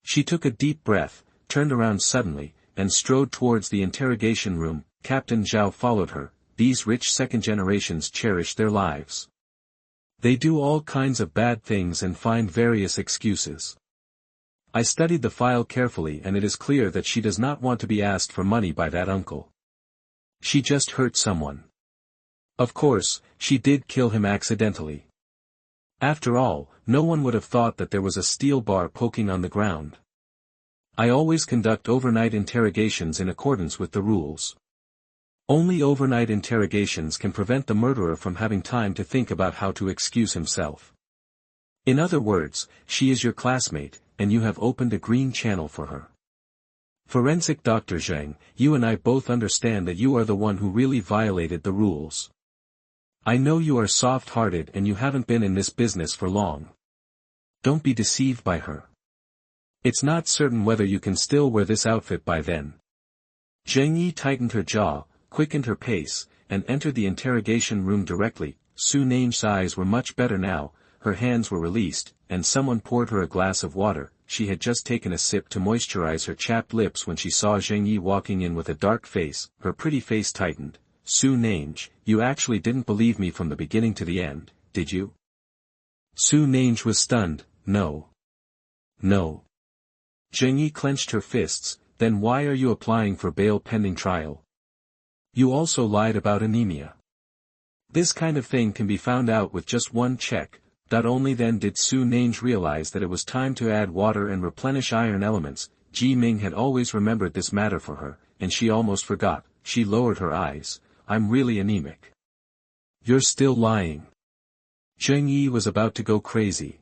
She took a deep breath, turned around suddenly, and strode towards the interrogation room. Captain Zhao followed her. These rich second generations cherish their lives. They do all kinds of bad things and find various excuses. I studied the file carefully and it is clear that she does not want to be asked for money by that uncle. She just hurt someone. Of course, she did kill him accidentally. After all, no one would have thought that there was a steel bar poking on the ground. I always conduct overnight interrogations in accordance with the rules. Only overnight interrogations can prevent the murderer from having time to think about how to excuse himself. In other words, she is your classmate, and you have opened a green channel for her. Forensic Dr. Zheng, you and I both understand that you are the one who really violated the rules. I know you are soft-hearted and you haven't been in this business for long. Don't be deceived by her. It's not certain whether you can still wear this outfit by then. Zheng Yi tightened her jaw, quickened her pace, and entered the interrogation room directly. Su Nange's eyes were much better now, her hands were released, and someone poured her a glass of water. She had just taken a sip to moisturize her chapped lips when she saw Zheng Yi walking in with a dark face. Her pretty face tightened. Su Nange, you actually didn't believe me from the beginning to the end, did you? Su Nange was stunned. No. No. Zheng Yi clenched her fists. Then why are you applying for bail pending trial? You also lied about anemia. This kind of thing can be found out with just one check. Only then did Su Nange realize that it was time to add water and replenish iron elements. Ji Ming had always remembered this matter for her, and she almost forgot. She lowered her eyes. I'm really anemic. You're still lying. Zheng Yi was about to go crazy.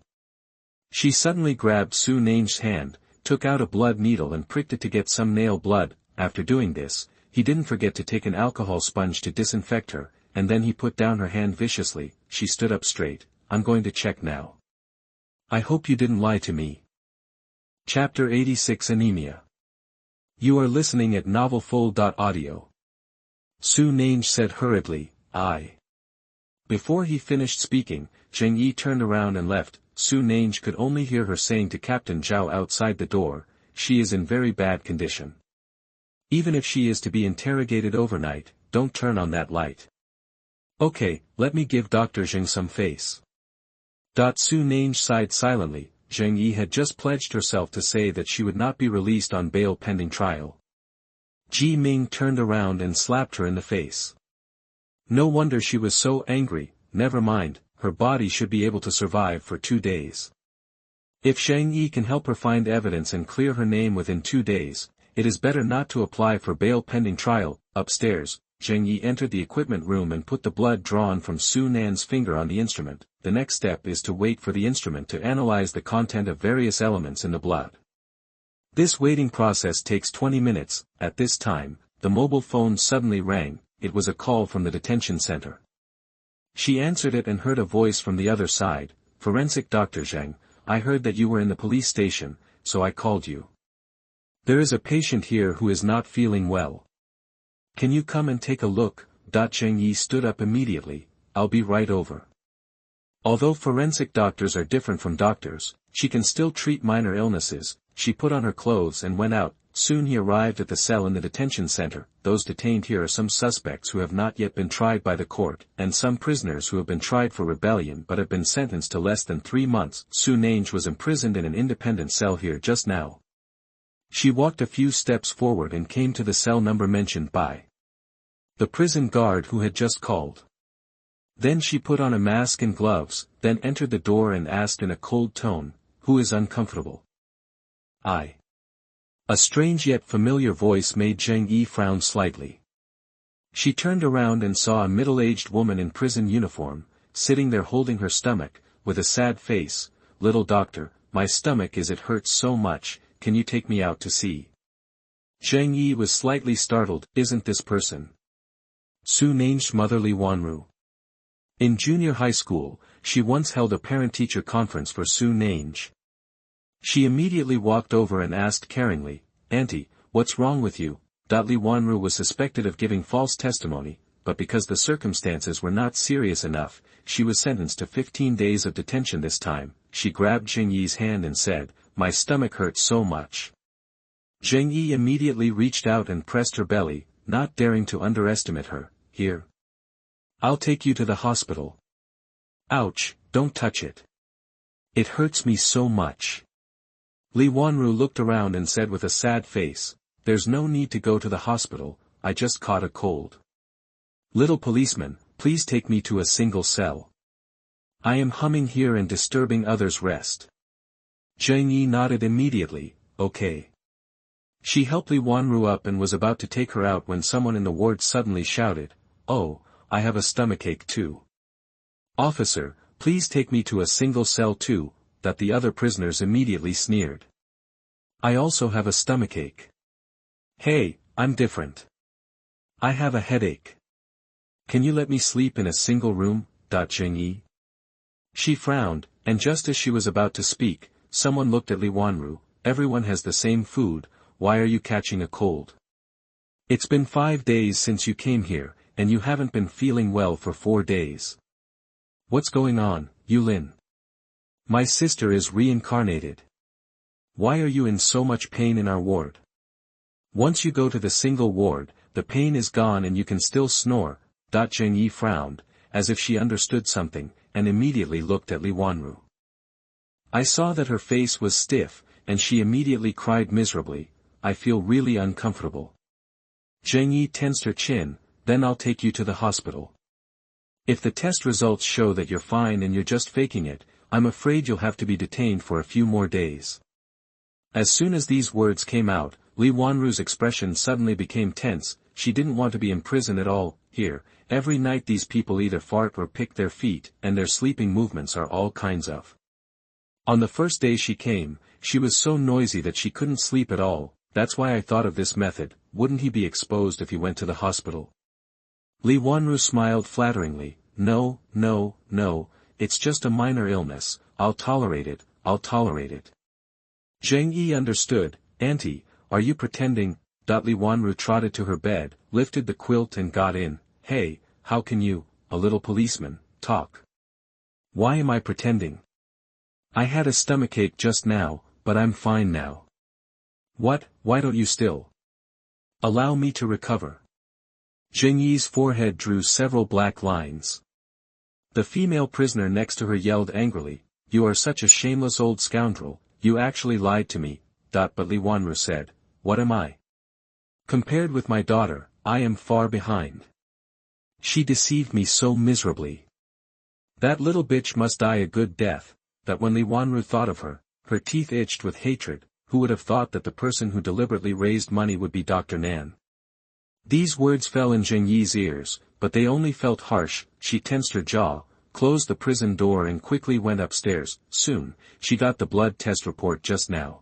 She suddenly grabbed Su Nange's hand, took out a blood needle and pricked it to get some nail blood. After doing this, he didn't forget to take an alcohol sponge to disinfect her, and then he put down her hand viciously. She stood up straight. I'm going to check now. I hope you didn't lie to me. Chapter 86 Anemia. You are listening at NovelFull.audio. Su Nange said hurriedly, Before he finished speaking, Zheng Yi turned around and left. Su Nange could only hear her saying to Captain Zhao outside the door, she is in very bad condition. Even if she is to be interrogated overnight, don't turn on that light. Okay, let me give Dr. Zheng some face. Su Nange sighed silently. Zheng Yi had just pledged herself to say that she would not be released on bail pending trial. Ji Ming turned around and slapped her in the face. No wonder she was so angry. Never mind, her body should be able to survive for 2 days. If Zhang Yi can help her find evidence and clear her name within 2 days, it is better not to apply for bail pending trial. Upstairs, Zhang Yi entered the equipment room and put the blood drawn from Su Nan's finger on the instrument. The next step is to wait for the instrument to analyze the content of various elements in the blood. This waiting process takes 20 minutes. At this time, the mobile phone suddenly rang. It was a call from the detention center. She answered it and heard a voice from the other side. Forensic Dr. Zhang, I heard that you were in the police station, so I called you. There is a patient here who is not feeling well. Can you come and take a look? Zhang Yi stood up immediately. I'll be right over. Although forensic doctors are different from doctors, she can still treat minor illnesses. She put on her clothes and went out. Soon he arrived at the cell in the detention center. Those detained here are some suspects who have not yet been tried by the court, and some prisoners who have been tried for rebellion but have been sentenced to less than 3 months. Su Nange was imprisoned in an independent cell here just now. She walked a few steps forward and came to the cell number mentioned by the prison guard who had just called. Then she put on a mask and gloves, then entered the door and asked in a cold tone, "Who is uncomfortable?" "I." A strange yet familiar voice made Zhang Yi frown slightly. She turned around and saw a middle-aged woman in prison uniform, sitting there holding her stomach, with a sad face. "Little doctor, my stomach it hurts so much, can you take me out to see?" Zhang Yi was slightly startled. Isn't this person Su Nange's mother Li Wanru? In junior high school, she once held a parent-teacher conference for Su Nange. She immediately walked over and asked caringly, "Auntie, what's wrong with you?" Li Wanru was suspected of giving false testimony, but because the circumstances were not serious enough, she was sentenced to 15 days of detention this time. She grabbed Zhang Yi's hand and said, "My stomach hurts so much." Zhang Yi immediately reached out and pressed her belly, not daring to underestimate her. "Here. I'll take you to the hospital." "Ouch, don't touch it. It hurts me so much." Li Wanru looked around and said with a sad face, "There's no need to go to the hospital, I just caught a cold. Little policeman, please take me to a single cell. I am humming here and disturbing others' rest." Zhang Yi nodded immediately, "Okay." She helped Li Wanru up and was about to take her out when someone in the ward suddenly shouted, "Oh, I have a stomachache too. Officer, please take me to a single cell too." That the other prisoners immediately sneered. "I also have a stomachache. Hey, I'm different. I have a headache. Can you let me sleep in a single room?" Zhang Yi. She frowned, and just as she was about to speak, someone looked at Li Wanru. "Everyone has the same food, why are you catching a cold? It's been 5 days since you came here, and you haven't been feeling well for 4 days. What's going on, Yulin? My sister is reincarnated. Why are you in so much pain in our ward? Once you go to the single ward, the pain is gone and you can still snore." Zhang Yi frowned, as if she understood something, and immediately looked at Li Wanru. I saw that her face was stiff, and she immediately cried miserably, "I feel really uncomfortable." Zhang Yi tensed her chin, "Then I'll take you to the hospital. If the test results show that you're fine and you're just faking it, I'm afraid you'll have to be detained for a few more days." As soon as these words came out, Li Wanru's expression suddenly became tense. She didn't want to be in prison at all. Here, every night these people either fart or pick their feet, and their sleeping movements are all kinds of. On the first day she came, she was so noisy that she couldn't sleep at all. That's why I thought of this method. Wouldn't he be exposed if he went to the hospital? Li Wanru smiled flatteringly. No, it's just a minor illness, I'll tolerate it. Zhang Yi understood. "Auntie, are you pretending?" Li Wanru trotted to her bed, lifted the quilt and got in. "Hey, how can you, a little policeman, talk? Why am I pretending? I had a stomachache just now, but I'm fine now." "What, why don't you still allow me to recover?" Zhang Yi's forehead drew several black lines. The female prisoner next to her yelled angrily, "You are such a shameless old scoundrel, you actually lied to me." But Li Wanru said, "What am I? Compared with my daughter, I am far behind. She deceived me so miserably. That little bitch must die a good death, that when Li Wanru thought of her, her teeth itched with hatred. Who would have thought that the person who deliberately raised money would be Dr. Nan? These words fell in Zheng Yi's ears, but they only felt harsh. She tensed her jaw, closed the prison door and quickly went upstairs. Soon, she got the blood test report just now.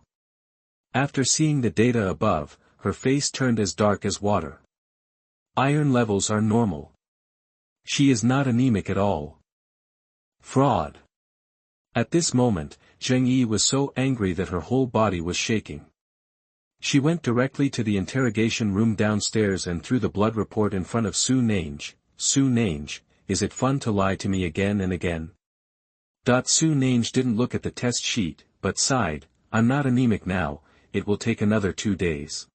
After seeing the data above, her face turned as dark as water. Iron levels are normal. She is not anemic at all. Fraud. At this moment, Zheng Yi was so angry that her whole body was shaking. She went directly to the interrogation room downstairs and threw the blood report in front of Su Nange. Su Nange, is it fun to lie to me again and again? Su Nange didn't look at the test sheet, but sighed, I'm not anemic now, it will take another 2 days.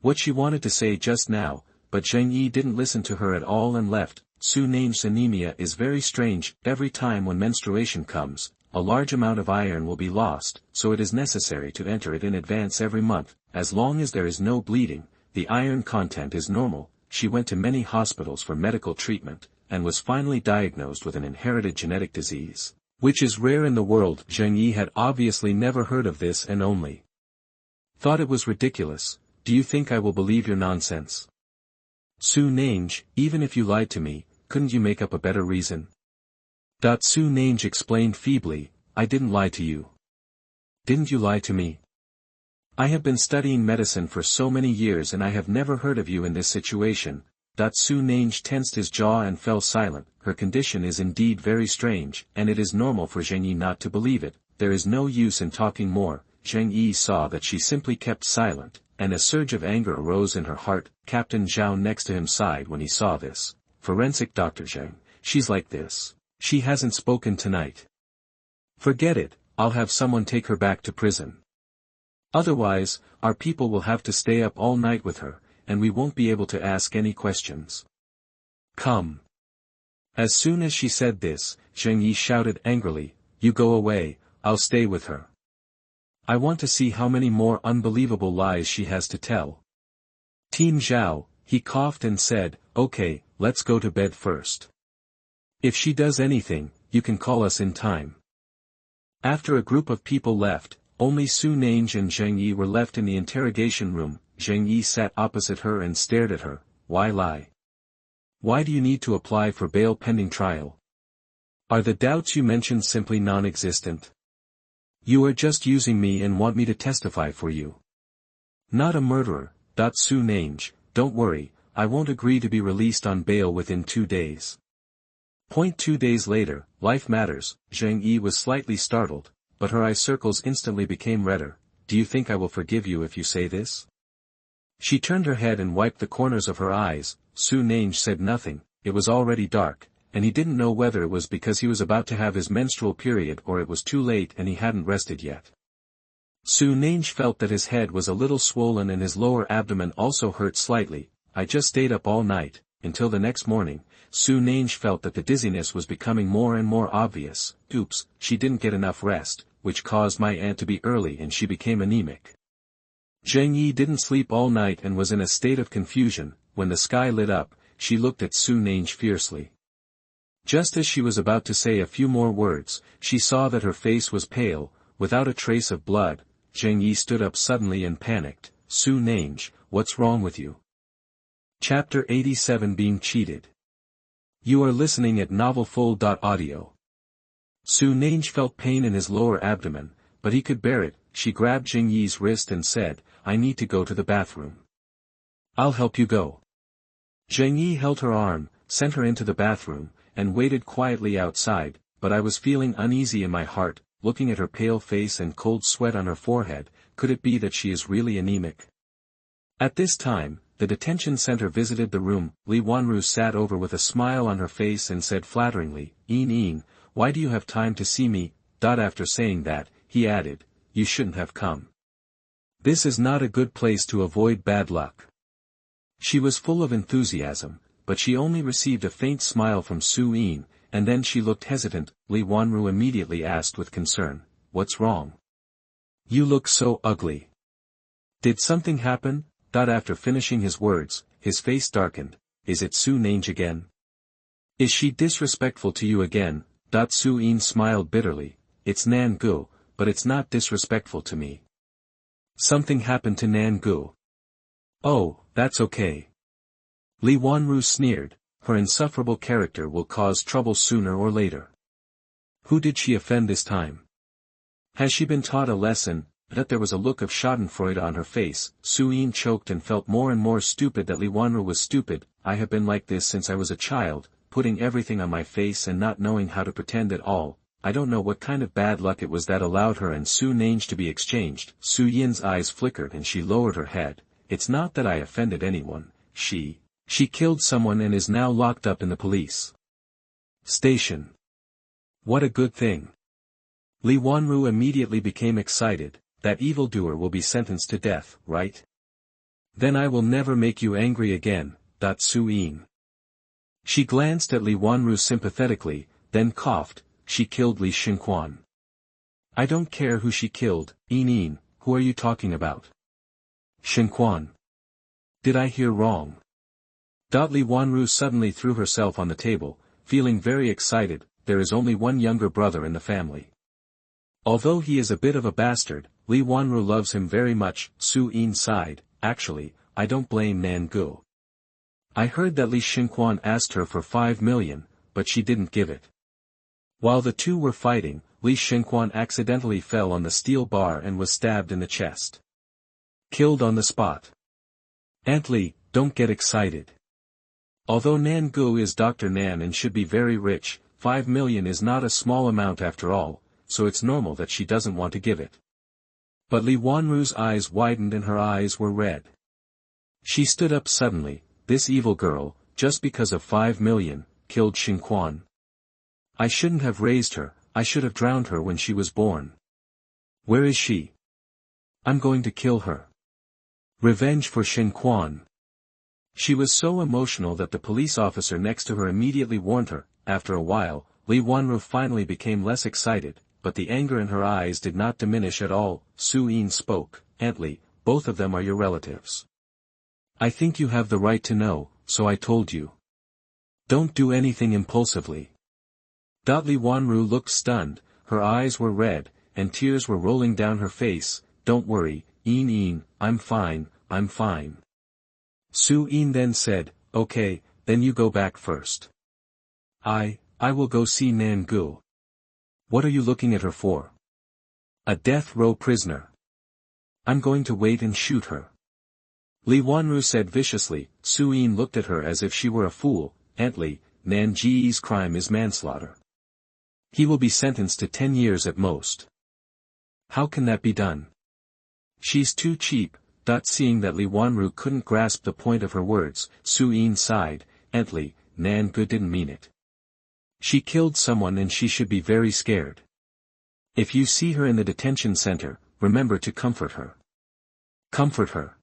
What she wanted to say just now, but Zheng Yi didn't listen to her at all and left. Su Nange's anemia is very strange. Every time when menstruation comes, a large amount of iron will be lost, so it is necessary to enter it in advance every month. As long as there is no bleeding, the iron content is normal. She went to many hospitals for medical treatment, and was finally diagnosed with an inherited genetic disease, which is rare in the world. Zheng Yi had obviously never heard of this and only thought it was ridiculous. Do you think I will believe your nonsense? Su Nange, even if you lied to me, couldn't you make up a better reason? Su Nange explained feebly, I didn't lie to you. Didn't you lie to me? I have been studying medicine for so many years and I have never heard of you in this situation. Su Nange tensed his jaw and fell silent. Her condition is indeed very strange, and it is normal for Zheng Yi not to believe it. There is no use in talking more. Zheng Yi saw that she simply kept silent, and a surge of anger arose in her heart. Captain Zhao next to him sighed when he saw this. Forensic Dr. Zheng, she's like this. She hasn't spoken tonight. Forget it, I'll have someone take her back to prison. Otherwise, our people will have to stay up all night with her, and we won't be able to ask any questions. Come. As soon as she said this, Zheng Yi shouted angrily, you go away, I'll stay with her. I want to see how many more unbelievable lies she has to tell. Team Zhao, he coughed and said, okay, let's go to bed first. If she does anything, you can call us in time. After a group of people left, only Su Nange and Zheng Yi were left in the interrogation room. Zheng Yi sat opposite her and stared at her. Why lie? Why do you need to apply for bail pending trial? Are the doubts you mentioned simply non-existent? You are just using me and want me to testify for you. Not a murderer. Su Nange, don't worry, I won't agree to be released on bail within 2 days. 2 days later, life matters. Zheng Yi was slightly startled, but her eye circles instantly became redder. Do you think I will forgive you if you say this? She turned her head and wiped the corners of her eyes. Su Nange said nothing. It was already dark, and he didn't know whether it was because he was about to have his menstrual period or it was too late and he hadn't rested yet. Su Nange felt that his head was a little swollen and his lower abdomen also hurt slightly. I just stayed up all night, until the next morning. Su Nange felt that the dizziness was becoming more and more obvious. Oops, she didn't get enough rest, which caused my aunt to be early and she became anemic. Zheng Yi didn't sleep all night and was in a state of confusion. When the sky lit up, she looked at Su Nange fiercely. Just as she was about to say a few more words, she saw that her face was pale, without a trace of blood. Zheng Yi stood up suddenly and panicked. Su Nange, what's wrong with you? Chapter 87 Being Cheated. You are listening at NovelFull.audio. Su Nange felt pain in his lower abdomen, but he could bear it. She grabbed Zheng Yi's wrist and said, I need to go to the bathroom. I'll help you go. Zheng Yi held her arm, sent her into the bathroom, and waited quietly outside, but I was feeling uneasy in my heart, looking at her pale face and cold sweat on her forehead. Could it be that she is really anemic? At this time, the detention center visited the room. Li Wanru sat over with a smile on her face and said flatteringly, why do you have time to see me? After saying that, he added, you shouldn't have come. This is not a good place to avoid bad luck. She was full of enthusiasm, but she only received a faint smile from Su Yin, and then she looked hesitant. Li Wanru immediately asked with concern, what's wrong? You look so ugly. Did something happen? After finishing his words, his face darkened. Is it Su Nange again? Is she disrespectful to you again? Su-in smiled bitterly. It's Nan-gu, but it's not disrespectful to me. Something happened to Nan-gu. Oh, that's okay. Lee Wanru sneered, her insufferable character will cause trouble sooner or later. Who did she offend this time? Has she been taught a lesson? That there was a look of schadenfreude on her face. Su-in choked and felt more and more stupid that Lee Wanru was stupid. I have been like this since I was a child, putting everything on my face and not knowing how to pretend at all. I don't know what kind of bad luck it was that allowed her and Su-nange to be exchanged. Su-yin's eyes flickered and she lowered her head. It's not that I offended anyone. She killed someone and is now locked up in the police station. What a good thing. Lee Wanru immediately became excited. That evildoer will be sentenced to death, right? Then I will never make you angry again. Su-in. She glanced at Lee Wanru sympathetically, then coughed. She killed Li Xinquan. I don't care who she killed. In, who are you talking about? Xinquan. Did I hear wrong? Li Wanru suddenly threw herself on the table, feeling very excited. There is only one younger brother in the family. Although he is a bit of a bastard, Lee Wanru loves him very much. Su-in sighed. Actually, I don't blame Nan-gu. I heard that Li Xinquan asked her for 5 million, but she didn't give it. While the two were fighting, Li Xinquan accidentally fell on the steel bar and was stabbed in the chest. Killed on the spot. Aunt Li, don't get excited. Although Nan-gu is Dr. Nan and should be very rich, 5 million is not a small amount after all, so it's normal that she doesn't want to give it. But Lee Wanru's eyes widened and her eyes were red. She stood up suddenly. This evil girl, just because of 5 million, killed Xinquan. I shouldn't have raised her, I should have drowned her when she was born. Where is she? I'm going to kill her. Revenge for Xinquan. She was so emotional that the police officer next to her immediately warned her. After a while, Lee Wanru finally became less excited, but the anger in her eyes did not diminish at all. Su-in spoke. Aunt Li, both of them are your relatives. I think you have the right to know, so I told you. Don't do anything impulsively. Li Wanru looked stunned, her eyes were red, and tears were rolling down her face. Don't worry, I'm fine, I'm fine. Su-in then said, okay, then you go back first. I will go see Nan-gu. What are you looking at her for? A death row prisoner. I'm going to wait and shoot her. Lee Wanru said viciously. Su-in looked at her as if she were a fool. Aunt Li, Nan-ji's crime is manslaughter. He will be sentenced to 10 years at most. How can that be done? She's too cheap. Seeing that Lee Wanru couldn't grasp the point of her words, Su-in sighed. Aunt Li, Nan-gu didn't mean it. She killed someone and she should be very scared. If you see her in the detention center, remember to comfort her. Comfort her.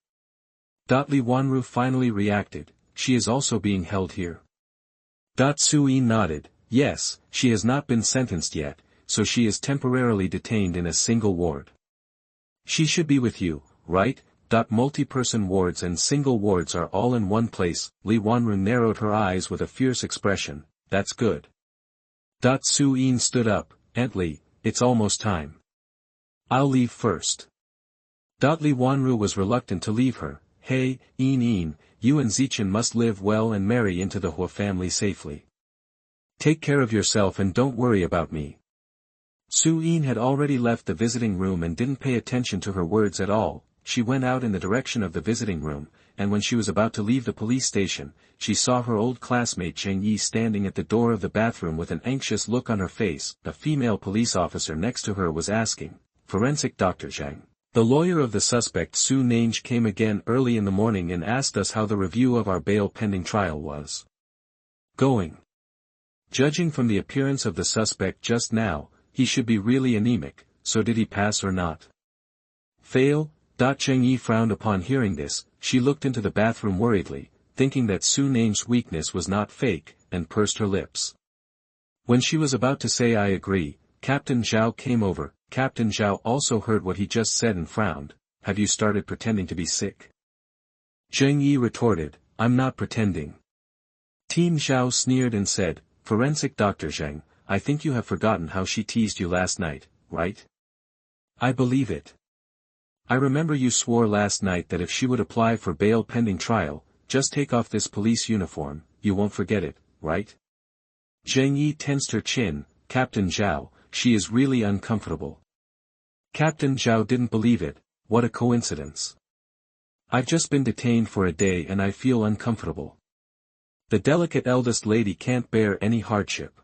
Li Wanru finally reacted. She is also being held here. Su-in nodded. Yes, she has not been sentenced yet, so she is temporarily detained in a single ward. She should be with you, right? Multi-person wards and single wards are all in one place. Lee Wanru narrowed her eyes with a fierce expression. That's good. Su-in stood up. Aunt Li, it's almost time. I'll leave first. Li Wanru was reluctant to leave her. Hey, you and Zichen must live well and marry into the Hua family safely. Take care of yourself and don't worry about me. Su-in had already left the visiting room and didn't pay attention to her words at all. She went out in the direction of the visiting room, and when she was about to leave the police station, she saw her old classmate Zheng Yi standing at the door of the bathroom with an anxious look on her face. A female police officer next to her was asking, Forensic Dr. Zheng. The lawyer of the suspect Su-nange came again early in the morning and asked us how the review of our bail pending trial was going. Judging from the appearance of the suspect just now, he should be really anemic, so did he pass or not? Fail? Zheng Yi frowned upon hearing this. She looked into the bathroom worriedly, thinking that Su-nange's weakness was not fake, and pursed her lips. When she was about to say I agree, Captain Zhao came over. Captain Zhao also heard what he just said and frowned. Have you started pretending to be sick? Zheng Yi retorted, I'm not pretending. Team Zhao sneered and said, "Forensic Dr. Zhang, I think you have forgotten how she teased you last night, right?" "I believe it. I remember you swore last night that if she would apply for bail pending trial, just take off this police uniform, you won't forget it, right?" Zhang Yi tensed her chin. "Captain Zhao, she is really uncomfortable." Captain Zhao didn't believe it. What a coincidence. "I've just been detained for a day and I feel uncomfortable. The delicate eldest lady can't bear any hardship."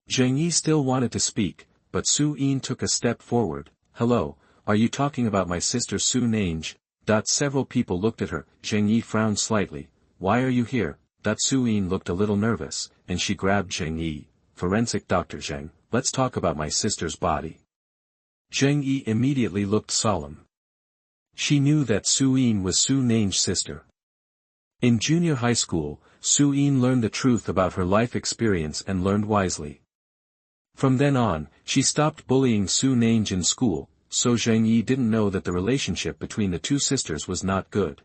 Zhang Yi still wanted to speak, but Su Yin took a step forward. "Hello, are you talking about my sister Su Nange?" Several people looked at her. Zhang Yi frowned slightly. "Why are you here?" Su Yin looked a little nervous, and she grabbed Zhang Yi. "Forensic Dr. Zhang, let's talk about my sister's body." Zhang Yi immediately looked solemn. She knew that Su Yin was Su Nange's sister. In junior high school, Su Yin learned the truth about her life experience and learned wisely. From then on, she stopped bullying Su Nange in school, so Zhang Yi didn't know that the relationship between the two sisters was not good.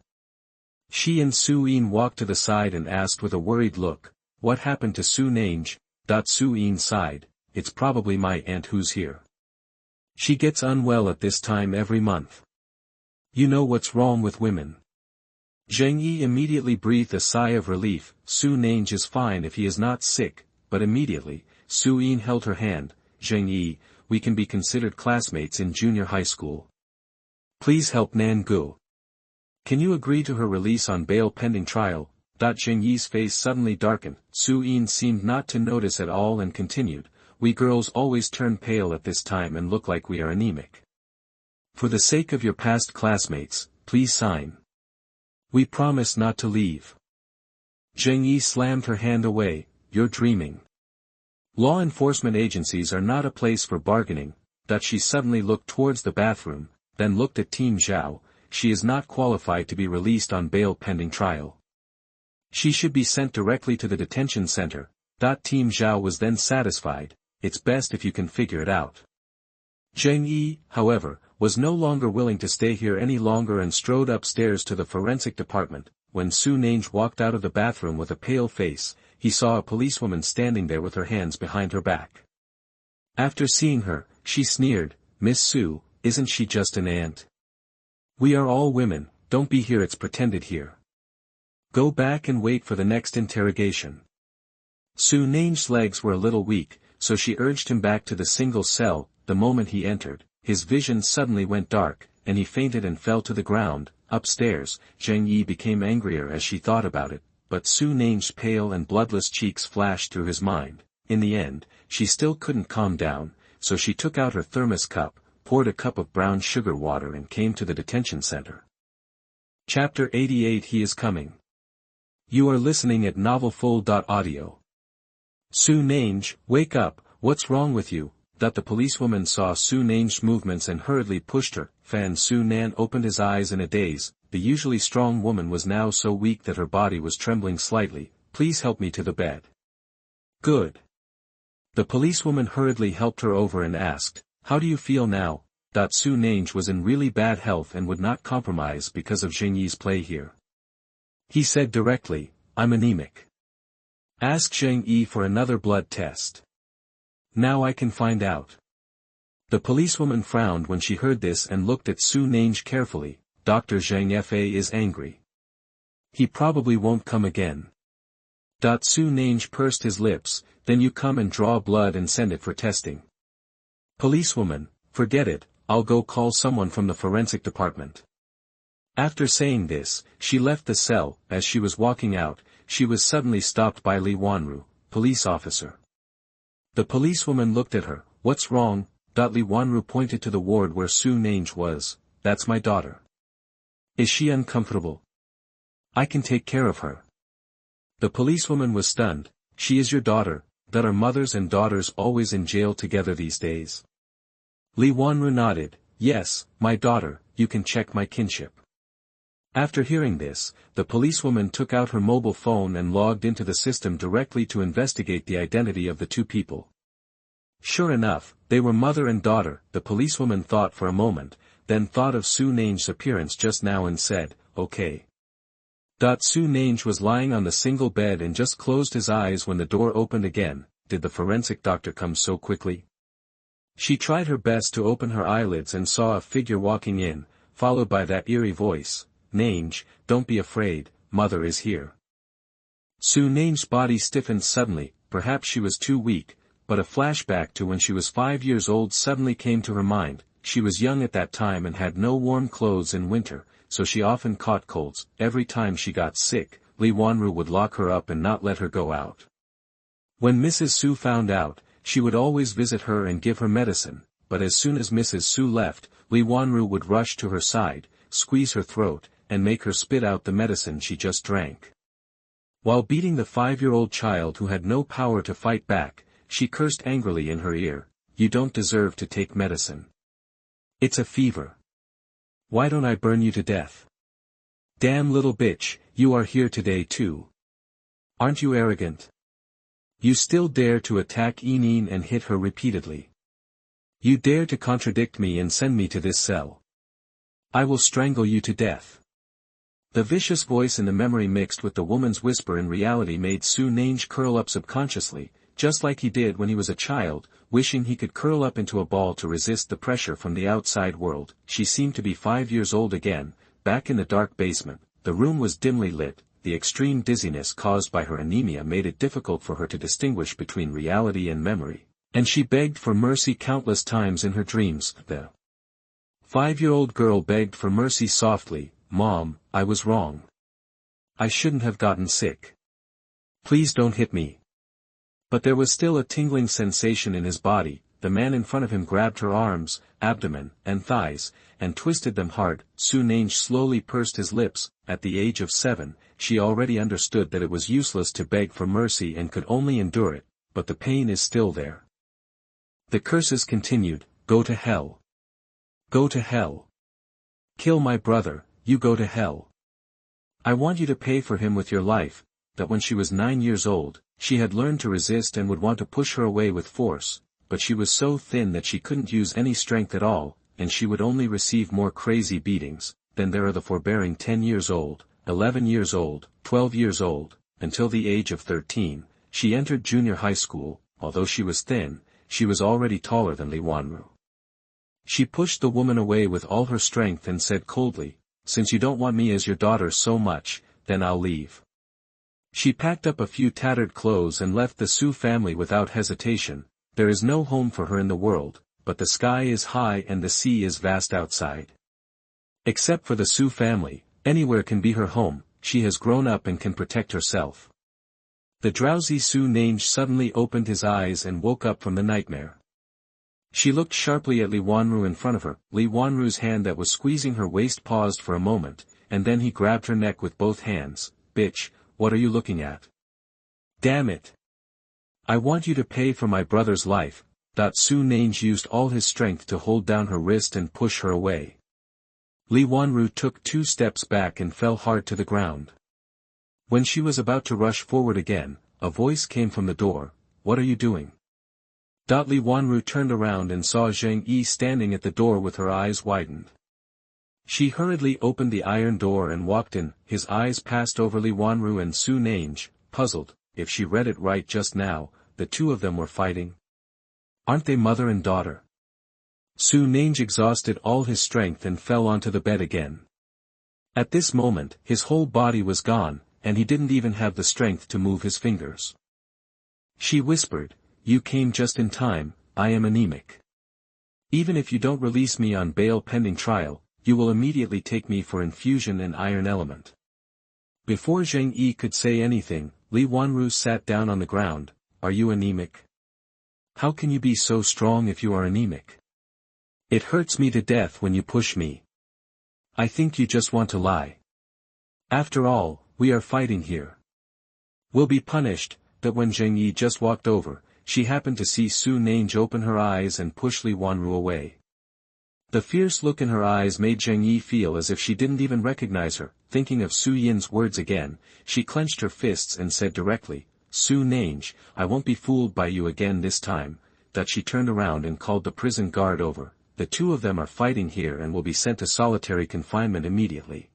She and Su Yin walked to the side and asked with a worried look, "What happened to Su Nange?" Su Yin sighed, "It's probably my aunt who's here. She gets unwell at this time every month. You know what's wrong with women." Zhang Yi immediately breathed a sigh of relief. Su Nange is fine if he is not sick, but immediately, Su Yin held her hand. "Zhang Yi, we can be considered classmates in junior high school. Please help Nan Gu. Can you agree to her release on bail pending trial?" Zhang Yi's face suddenly darkened. Su Yin seemed not to notice at all and continued, "We girls always turn pale at this time and look like we are anemic. For the sake of your past classmates, please sign. We promise not to leave." Zhang Yi slammed her hand away. "You're dreaming. Law enforcement agencies are not a place for bargaining." She suddenly looked towards the bathroom, then looked at Team Zhao. "She is not qualified to be released on bail pending trial. She should be sent directly to the detention center." Team Zhao was then satisfied. "It's best if you can figure it out." Zhang Yi, however, was no longer willing to stay here any longer and strode upstairs to the forensic department. When Su Nange walked out of the bathroom with a pale face, he saw a policewoman standing there with her hands behind her back. After seeing her, she sneered, "Miss Su, isn't she just an aunt? We are all women, don't be here, it's pretended here. Go back and wait for the next interrogation." Su Nange's legs were a little weak, so she urged him back to the single cell. The moment he entered, his vision suddenly went dark, and he fainted and fell to the ground. Upstairs, Zhang Yi became angrier as she thought about it, but Su Nange's pale and bloodless cheeks flashed through his mind. In the end, she still couldn't calm down, so she took out her thermos cup, poured a cup of brown sugar water and came to the detention center. Chapter 88 He is coming. You are listening at NovelFull.audio. "Su Nange, wake up, what's wrong with you?" The policewoman saw Su Nange's movements and hurriedly pushed her. Su Nan opened his eyes in a daze. The usually strong woman was now so weak that her body was trembling slightly. "Please help me to the bed." "Good." The policewoman hurriedly helped her over and asked, "How do you feel now?" Su Nange was in really bad health and would not compromise because of Zhang Yi's play here. He said directly, "I'm anemic. Ask Zhang Yi for another blood test. Now I can find out." The policewoman frowned when she heard this and looked at Su Nange carefully. "Dr. Zhang Fa is angry. He probably won't come again." Su Nange pursed his lips. "Then you come and draw blood and send it for testing." "Policewoman, forget it, I'll go call someone from the forensic department." After saying this, she left the cell. As she was walking out, she was suddenly stopped by Li Wanru, police officer. The policewoman looked at her. "What's wrong?" Li Wanru pointed to the ward where Su Nange was. "That's my daughter. Is she uncomfortable? I can take care of her." The policewoman was stunned. "She is your daughter? Are mothers and daughters always in jail together these days?" Li Wanru nodded. "Yes, my daughter, you can check my kinship." After hearing this, the policewoman took out her mobile phone and logged into the system directly to investigate the identity of the two people. Sure enough, they were mother and daughter. The policewoman thought for a moment, then thought of Su Nange's appearance just now and said, "Okay." Su Nange was lying on the single bed and just closed his eyes when the door opened again. Did the forensic doctor come so quickly? She tried her best to open her eyelids and saw a figure walking in, followed by that eerie voice, "Nange, don't be afraid, Mother is here." Su Nange's body stiffened suddenly, perhaps she was too weak, but a flashback to when she was 5 years old suddenly came to her mind. She was young at that time and had no warm clothes in winter, so she often caught colds. Every time she got sick, Lee Wanru would lock her up and not let her go out. When Mrs. Su found out, she would always visit her and give her medicine, but as soon as Mrs. Su left, Lee Wanru would rush to her side, squeeze her throat, and make her spit out the medicine she just drank. While beating the 5-year-old child who had no power to fight back, she cursed angrily in her ear, "You don't deserve to take medicine. It's a fever. Why don't I burn you to death? Damn little bitch, you are here today too. Aren't you arrogant? You still dare to attack Eneen and hit her repeatedly. You dare to contradict me and send me to this cell. I will strangle you to death." The vicious voice in the memory mixed with the woman's whisper in reality made Su Nange curl up subconsciously, just like he did when he was a child, wishing he could curl up into a ball to resist the pressure from the outside world. She seemed to be 5 years old again, back in the dark basement. The room was dimly lit. The extreme dizziness caused by her anemia made it difficult for her to distinguish between reality and memory, and she begged for mercy countless times in her dreams. The 5-year-old girl begged for mercy softly, "Mom, I was wrong. I shouldn't have gotten sick. Please don't hit me." But there was still a tingling sensation in his body. The man in front of him grabbed her arms, abdomen, and thighs, and twisted them hard. Su Nange slowly pursed his lips. At the age of 7, she already understood that it was useless to beg for mercy and could only endure it, but the pain is still there. The curses continued, "Go to hell. Go to hell. Kill my brother, you go to hell. I want you to pay for him with your life." That when she was 9 years old, she had learned to resist and would want to push her away with force, but she was so thin that she couldn't use any strength at all, and she would only receive more crazy beatings. Then there are the forbearing 10 years old, 11 years old, 12 years old, until the age of 13, she entered junior high school. Although she was thin, she was already taller than Lee Wanru. She pushed the woman away with all her strength and said coldly, "Since you don't want me as your daughter so much, then I'll leave." She packed up a few tattered clothes and left the Su family without hesitation. There is no home for her in the world, but the sky is high and the sea is vast outside. Except for the Su family, anywhere can be her home. She has grown up and can protect herself. The drowsy Su Nange suddenly opened his eyes and woke up from the nightmare. She looked sharply at Lee Wanru in front of her. Lee Wanru's hand that was squeezing her waist paused for a moment, and then he grabbed her neck with both hands. "Bitch, what are you looking at? Damn it. I want you to pay for my brother's life." Su Nange used all his strength to hold down her wrist and push her away. Lee Wanru took 2 steps back and fell hard to the ground. When she was about to rush forward again, a voice came from the door, "What are you doing?" Lee Wanru turned around and saw Zheng Yi standing at the door with her eyes widened. She hurriedly opened the iron door and walked in. His eyes passed over Lee Wanru and Su Nange, puzzled. If she read it right just now, the two of them were fighting. Aren't they mother and daughter? Su Nange exhausted all his strength and fell onto the bed again. At this moment, his whole body was gone, and he didn't even have the strength to move his fingers. She whispered, "You came just in time, I am anemic. Even if you don't release me on bail pending trial, you will immediately take me for infusion and iron element." Before Zheng Yi could say anything, Lee Wanru sat down on the ground. "Are you anemic? How can you be so strong if you are anemic? It hurts me to death when you push me. I think you just want to lie. After all, we are fighting here. We'll be punished." That when Zheng Yi just walked over, she happened to see Su Nange open her eyes and push Lee Wanru away. The fierce look in her eyes made Zheng Yi feel as if she didn't even recognize her. Thinking of Su Yin's words again, she clenched her fists and said directly, "Su Nange, I won't be fooled by you again this time." That she turned around and called the prison guard over. "The two of them are fighting here and will be sent to solitary confinement immediately."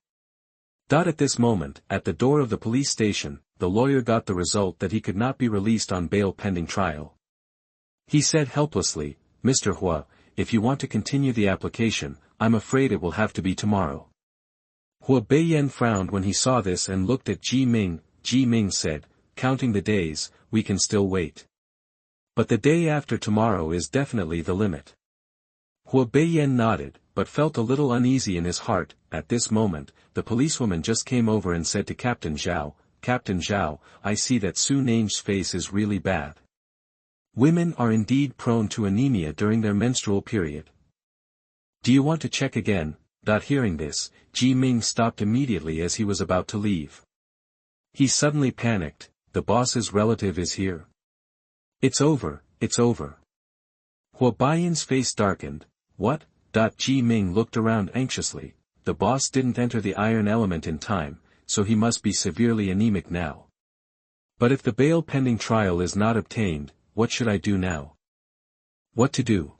At this moment, at the door of the police station, the lawyer got the result that he could not be released on bail pending trial. He said helplessly, "Mr. Hua, if you want to continue the application, I'm afraid it will have to be tomorrow." Hua Beiyan frowned when he saw this and looked at Ji Ming. Ji Ming said, "Counting the days, we can still wait. But the day after tomorrow is definitely the limit." Hua Beiyan nodded, but felt a little uneasy in his heart. At this moment, the policewoman just came over and said to Captain Zhao, "Captain Zhao, I see that Su Nange's face is really bad. Women are indeed prone to anemia during their menstrual period. Do you want to check again?" Hearing this, Ji Ming stopped immediately as he was about to leave. He suddenly panicked. The boss's relative is here. It's over, it's over. Hua Beiyan's face darkened. What? Ji Ming looked around anxiously. The boss didn't enter the iron element in time, so he must be severely anemic now. But if the bail pending trial is not obtained, what should I do now? What to do?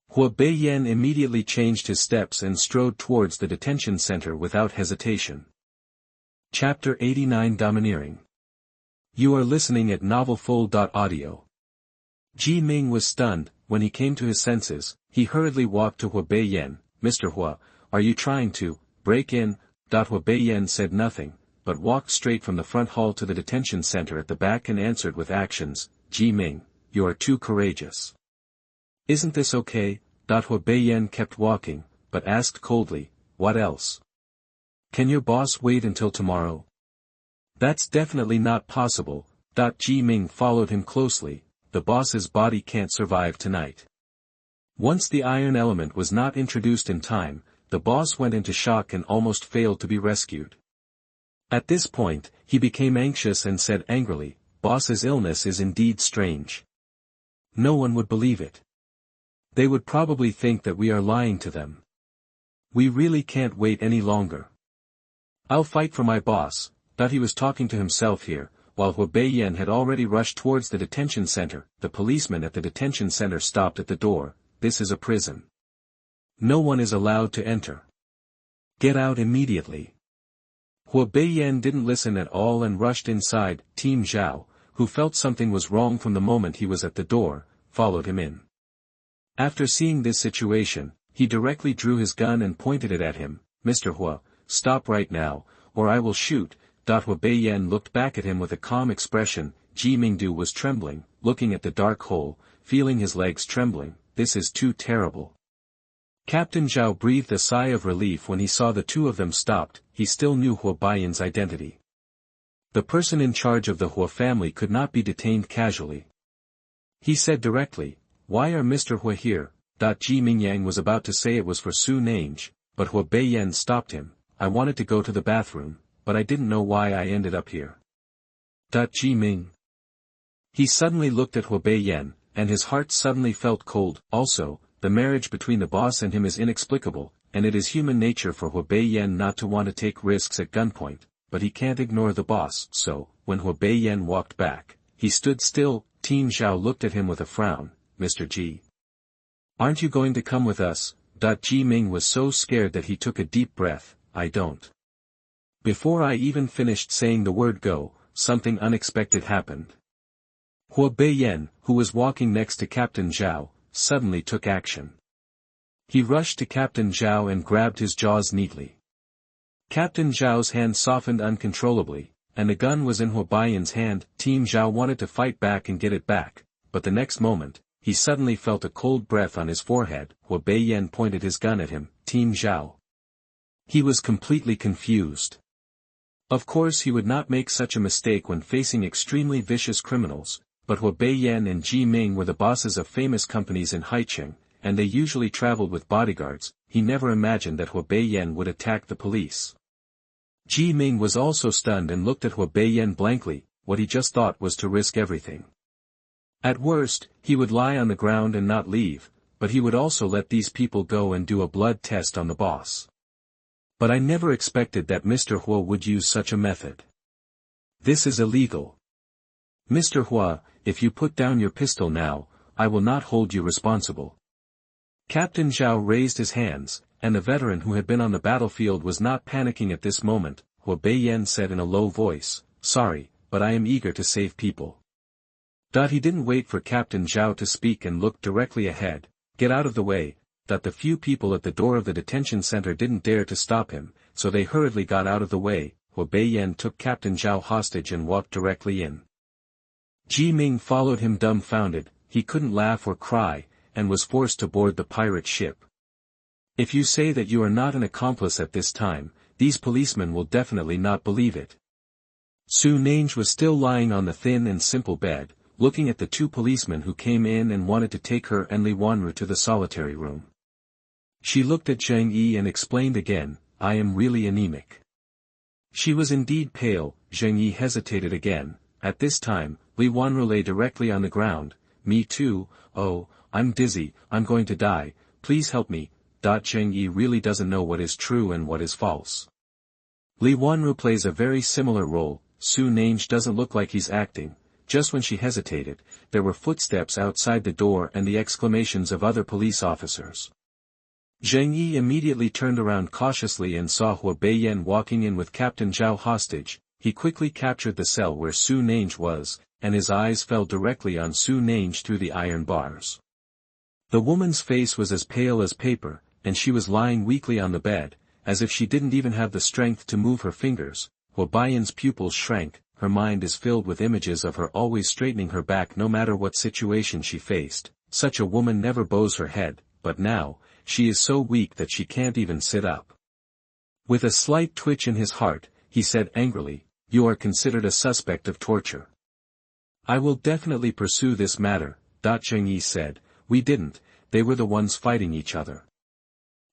Hua Beiyan immediately changed his steps and strode towards the detention center without hesitation. Chapter 89 Domineering. You are listening at NovelFull.audio. Ji Ming was stunned. When he came to his senses, he hurriedly walked to Hua Beiyan. "Mr. Hua, are you trying to break in?" Hua Beiyan said nothing, but walked straight from the front hall to the detention center at the back and answered with actions, "Ji Ming, you are too courageous." "Isn't this okay?" Hua Beiyan kept walking, but asked coldly, "What else? Can your boss wait until tomorrow?" "That's definitely not possible." Ji Ming followed him closely. "The boss's body can't survive tonight." Once the iron element was not introduced in time, the boss went into shock and almost failed to be rescued. At this point, he became anxious and said angrily, "Boss's illness is indeed strange. No one would believe it. They would probably think that we are lying to them. We really can't wait any longer. I'll fight for my boss." He was talking to himself here, while Hua Beiyan had already rushed towards the detention center. The policeman at the detention center stopped at the door. "This is a prison. No one is allowed to enter. Get out immediately." Hua Beiyan didn't listen at all and rushed inside. Team Zhao, who felt something was wrong from the moment he was at the door, followed him in. After seeing this situation, he directly drew his gun and pointed it at him. "Mr. Hua, stop right now, or I will shoot." Hua Beiyan looked back at him with a calm expression. Ji Mingdu was trembling, looking at the dark hole, feeling his legs trembling. "This is too terrible." Captain Zhao breathed a sigh of relief when he saw the two of them stopped. He still knew Hua Beiyan's identity. The person in charge of the Hua family could not be detained casually. He said directly, "Why are Mr. Hua here?" Ji Mingyang was about to say it was for Su Nange, but Hua Beiyan stopped him. "I wanted to go to the bathroom, but I didn't know why I ended up here." Ji Ming. He suddenly looked at Hua Beiyan, and his heart suddenly felt cold. Also, the marriage between the boss and him is inexplicable, and it is human nature for Hua Beiyan not to want to take risks at gunpoint, but he can't ignore the boss. So, when Hua Beiyan walked back, he stood still. Team Zhao looked at him with a frown. "Mr. Ji. Aren't you going to come with us?" Ji Ming was so scared that he took a deep breath. "I don't." Before I even finished saying the word go, something unexpected happened. Hua Beiyan, who was walking next to Captain Zhao, suddenly took action. He rushed to Captain Zhao and grabbed his jaws neatly. Captain Zhao's hand softened uncontrollably, and the gun was in Hua Beiyan's hand. Team Zhao wanted to fight back and get it back, but the next moment, he suddenly felt a cold breath on his forehead. Hua Beiyan pointed his gun at him. Team Zhao. He was completely confused. Of course he would not make such a mistake when facing extremely vicious criminals, but Hua Beiyan and Ji Ming were the bosses of famous companies in Haicheng, and they usually traveled with bodyguards. He never imagined that Hua Beiyan would attack the police. Ji Ming was also stunned and looked at Hua Beiyan blankly. What he just thought was to risk everything. At worst, he would lie on the ground and not leave, but he would also let these people go and do a blood test on the boss. But I never expected that Mr. Hua would use such a method. This is illegal. Mr. Hua, if you put down your pistol now, I will not hold you responsible. Captain Zhao raised his hands, and the veteran who had been on the battlefield was not panicking at this moment. Hua Beiyan said in a low voice, "Sorry, but I am eager to save people." He didn't wait for Captain Zhao to speak and looked directly ahead. "Get out of the way." The few people at the door of the detention center didn't dare to stop him, so they hurriedly got out of the way. Hua Beiyan took Captain Zhao hostage and walked directly in. Ji Ming followed him dumbfounded. He couldn't laugh or cry, and was forced to board the pirate ship. "If you say that you are not an accomplice at this time, these policemen will definitely not believe it." Su Nange was still lying on the thin and simple bed, looking at the two policemen who came in and wanted to take her and Li Wanru to the solitary room. She looked at Zhang Yi and explained again, "I am really anemic." She was indeed pale. Zhang Yi hesitated again. At this time, Li Wanru lay directly on the ground. "Me too, oh, I'm dizzy, I'm going to die, please help me." Zhang Yi really doesn't know what is true and what is false. Li Wanru plays a very similar role. Su Nange doesn't look like he's acting. Just when she hesitated, there were footsteps outside the door and the exclamations of other police officers. Zhang Yi immediately turned around cautiously and saw Hua Beiyan walking in with Captain Zhao hostage. He quickly captured the cell where Su Nange was, and his eyes fell directly on Su Nange through the iron bars. The woman's face was as pale as paper, and she was lying weakly on the bed, as if she didn't even have the strength to move her fingers. Hua Beiyan's pupils shrank. Her mind is filled with images of her always straightening her back no matter what situation she faced. Such a woman never bows her head, but now, she is so weak that she can't even sit up. With a slight twitch in his heart, he said angrily, "You are considered a suspect of torture." "I will definitely pursue this matter," Zhang Yi said. "We didn't, they were the ones fighting each other.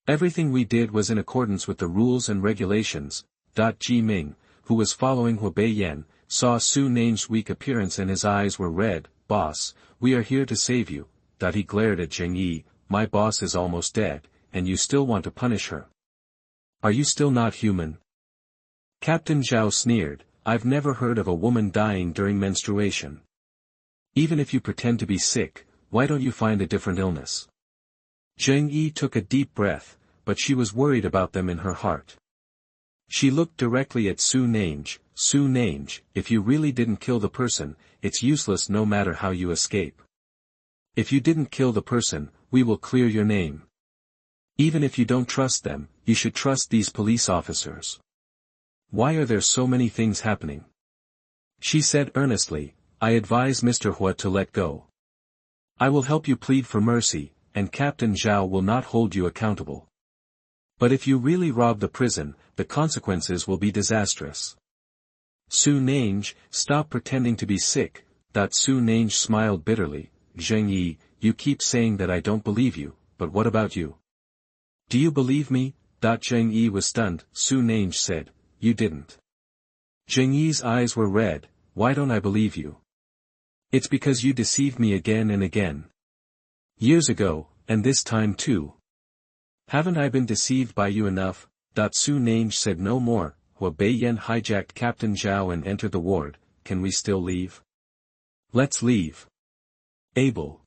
Everything we did was in accordance with the rules and regulations." Ji Ming, who was following Hua Beiyan, saw Su Nange's weak appearance and his eyes were red. "Boss, we are here to save you." He glared at Zhang Yi. "My boss is almost dead, and you still want to punish her? Are you still not human?" Captain Zhao sneered, "I've never heard of a woman dying during menstruation. Even if you pretend to be sick, why don't you find a different illness?" Zhang Yi took a deep breath, but she was worried about them in her heart. She looked directly at Su Nange. "Su Nange, if you really didn't kill the person, it's useless no matter how you escape. If you didn't kill the person, we will clear your name. Even if you don't trust them, you should trust these police officers. Why are there so many things happening?" She said earnestly, "I advise Mr. Hua to let go. I will help you plead for mercy, and Captain Zhao will not hold you accountable. But if you really rob the prison, the consequences will be disastrous." "Su Nange, stop pretending to be sick." Su Nange smiled bitterly. "Zhang Yi, you keep saying that I don't believe you, but what about you? Do you believe me?" Zhang Yi was stunned. Su Nange said, "You didn't." Zhang Yi's eyes were red. "Why don't I believe you?" "It's because you deceived me again and again. Years ago, and this time too. Haven't I been deceived by you enough?" Su Nange said no more. Hua Beiyan hijacked Captain Zhao and entered the ward. "Can we still leave?" "Let's leave." "Able."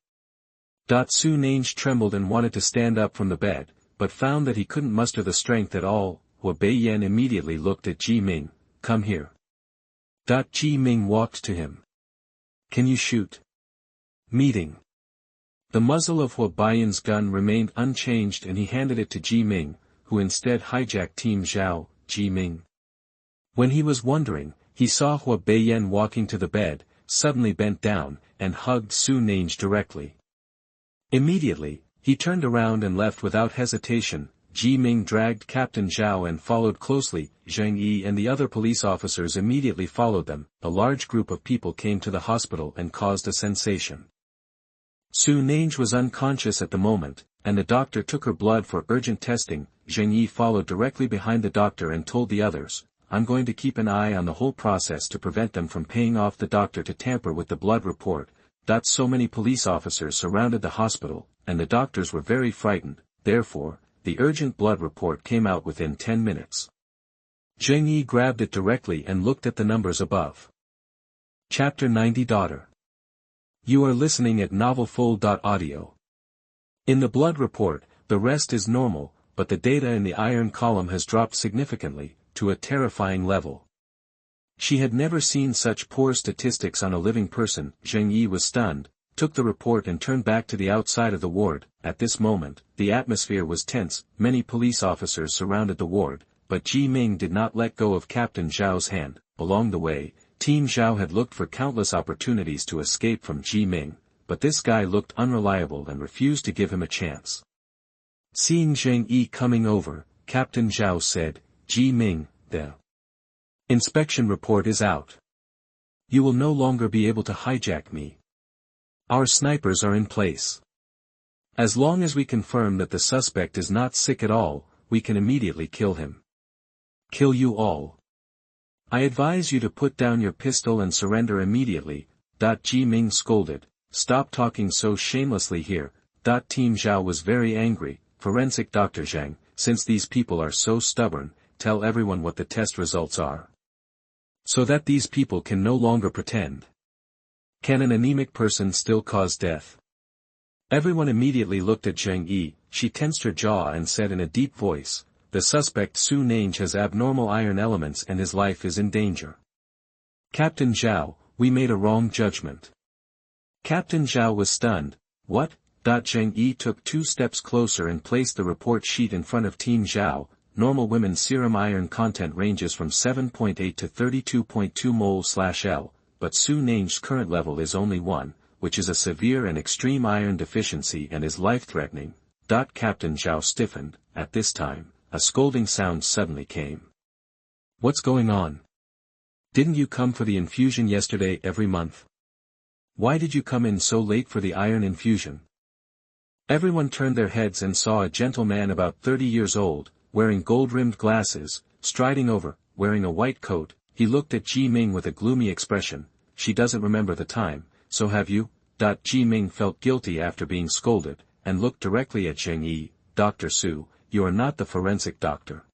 Su Nange trembled and wanted to stand up from the bed, but found that he couldn't muster the strength at all. Hua Beiyan immediately looked at Ji Ming. "Come here." Ji Ming walked to him. "Can you shoot?" Meeting. The muzzle of Hua Beiyan's gun remained unchanged and he handed it to Ji Ming, who instead hijacked Team Zhao. Ji Ming. When he was wondering, he saw Hua Beiyan walking to the bed, suddenly bent down, and hugged Su Nange directly. Immediately, he turned around and left without hesitation. Ji Ming dragged Captain Zhao and followed closely. Zhang Yi and the other police officers immediately followed them. A large group of people came to the hospital and caused a sensation. Su Nange was unconscious at the moment, and the doctor took her blood for urgent testing. Zhang Yi followed directly behind the doctor and told the others, "I'm going to keep an eye on the whole process to prevent them from paying off the doctor to tamper with the blood report." So many police officers surrounded the hospital, and the doctors were very frightened. Therefore, the urgent blood report came out within 10 minutes. Zhang Yi grabbed it directly and looked at the numbers above. Chapter 90. Daughter. You are listening at NovelsShe. In the blood report, the rest is normal, but the data in the iron column has dropped significantly, to a terrifying level. She had never seen such poor statistics on a living person. Zheng Yi was stunned, took the report and turned back to the outside of the ward. At this moment, the atmosphere was tense, many police officers surrounded the ward, but Ji Ming did not let go of Captain Zhao's hand. Along the way, Team Zhao had looked for countless opportunities to escape from Ji Ming, but this guy looked unreliable and refused to give him a chance. Seeing Zheng Yi coming over, Captain Zhao said, "Ji Ming, the inspection report is out. You will no longer be able to hijack me. Our snipers are in place. As long as we confirm that the suspect is not sick at all, we can immediately kill him. Kill you all. I advise you to put down your pistol and surrender immediately." Ji Ming scolded, "Stop talking so shamelessly here." Team Zhao was very angry. "Forensic Dr. Zhang, since these people are so stubborn, tell everyone what the test results are. So that these people can no longer pretend. Can an anemic person still cause death?" Everyone immediately looked at Zheng Yi. She tensed her jaw and said in a deep voice, "The suspect Su Nange has abnormal iron elements and his life is in danger. Captain Zhao, we made a wrong judgment." Captain Zhao was stunned. "What?" Zheng Yi took 2 steps closer and placed the report sheet in front of Team Zhao. Normal women's serum iron content ranges from 7.8 to 32.2 mol/L, but Su Nange's current level is only 1, which is a severe and extreme iron deficiency and is life-threatening. Captain Zhao stiffened. At this time, a scolding sound suddenly came. "What's going on? Didn't you come for the infusion yesterday every month? Why did you come in so late for the iron infusion?" Everyone turned their heads and saw a gentleman about 30 years old, wearing gold-rimmed glasses, striding over, wearing a white coat. He looked at Ji Ming with a gloomy expression. "She doesn't remember the time, so have you?" Ji Ming felt guilty after being scolded, and looked directly at Zheng Yi. "Dr. Su, you are not the forensic doctor.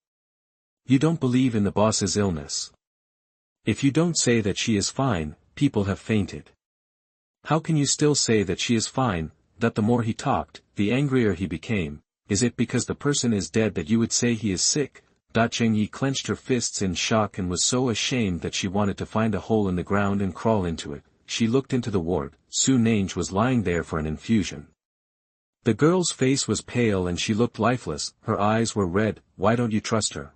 You don't believe in the boss's illness. If you don't say that she is fine, people have fainted. How can you still say that she is fine?" The more he talked, the angrier he became. "Is it because the person is dead that you would say he is sick?" Zheng Yi clenched her fists in shock and was so ashamed that she wanted to find a hole in the ground and crawl into it. She looked into the ward. Su Nange was lying there for an infusion. The girl's face was pale and she looked lifeless. Her eyes were red. "Why don't you trust her?"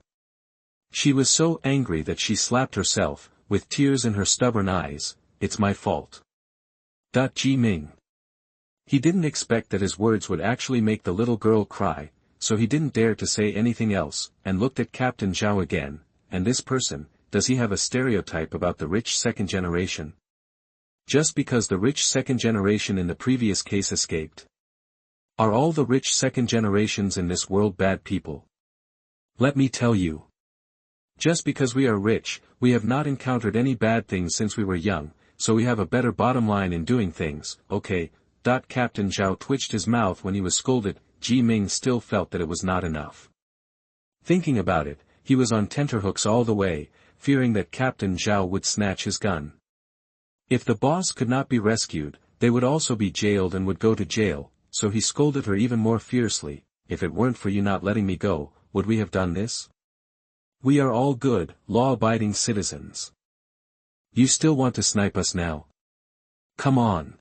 She was so angry that she slapped herself, with tears in her stubborn eyes. "It's my fault." Ji Ming. He didn't expect that his words would actually make the little girl cry, so he didn't dare to say anything else, and looked at Captain Zhao again. "And this person, does he have a stereotype about the rich second generation? Just because the rich second generation in the previous case escaped? Are all the rich second generations in this world bad people? Let me tell you. Just because we are rich, we have not encountered any bad things since we were young, so we have a better bottom line in doing things, okay?" Captain Zhao twitched his mouth when he was scolded. Ji Ming still felt that it was not enough. Thinking about it, he was on tenterhooks all the way, fearing that Captain Zhao would snatch his gun. If the boss could not be rescued, they would also be jailed and would go to jail, so he scolded her even more fiercely. "If it weren't for you not letting me go, would we have done this? We are all good, law-abiding citizens. You still want to snipe us now? Come on.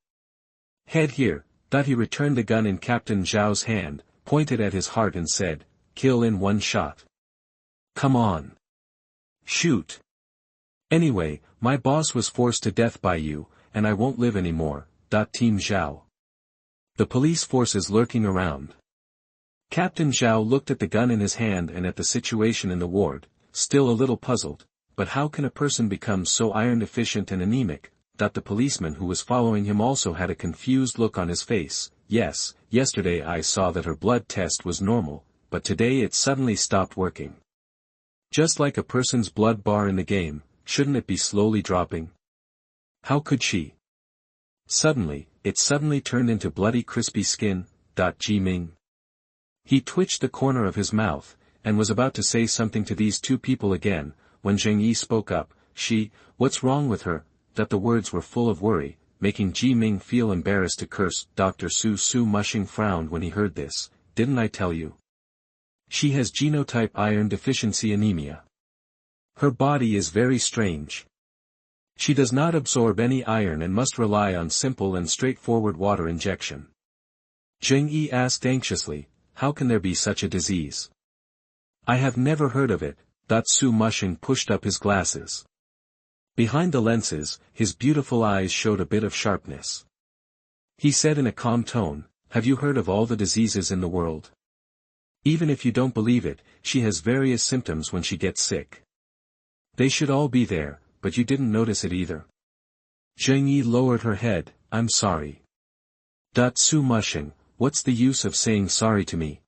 Head here." He returned the gun in Captain Zhao's hand, pointed at his heart and said, "Kill in one shot. Come on. Shoot. Anyway, my boss was forced to death by you, and I won't live anymore." Team Zhao. The police forces lurking around. Captain Zhao looked at the gun in his hand and at the situation in the ward, still a little puzzled. But how can a person become so iron deficient and anemic? The policeman who was following him also had a confused look on his face. "Yes, yesterday I saw that her blood test was normal, but today it suddenly stopped working. Just like a person's blood bar in the game, shouldn't it be slowly dropping? How could she? It suddenly turned into bloody crispy skin." Ji Ming. He twitched the corner of his mouth, and was about to say something to these two people again, when Zheng Yi spoke up. What's wrong with her?" The words were full of worry, making Ji Ming feel embarrassed to curse. Dr. Su mushing frowned when he heard this. "Didn't I tell you? She has genotype iron deficiency anemia. Her body is very strange. She does not absorb any iron and must rely on simple and straightforward water injection. Zheng Yi asked anxiously, how can there be such a disease? I have never heard of it. Su Mushing pushed up his glasses. Behind the lenses, his beautiful eyes showed a bit of sharpness. He said in a calm tone, have you heard of all the diseases in the world? Even if you don't believe it, she has various symptoms when she gets sick. They should all be there, but you didn't notice it either. Zheng Yi lowered her head, I'm sorry. Su Mushing, what's the use of saying sorry to me?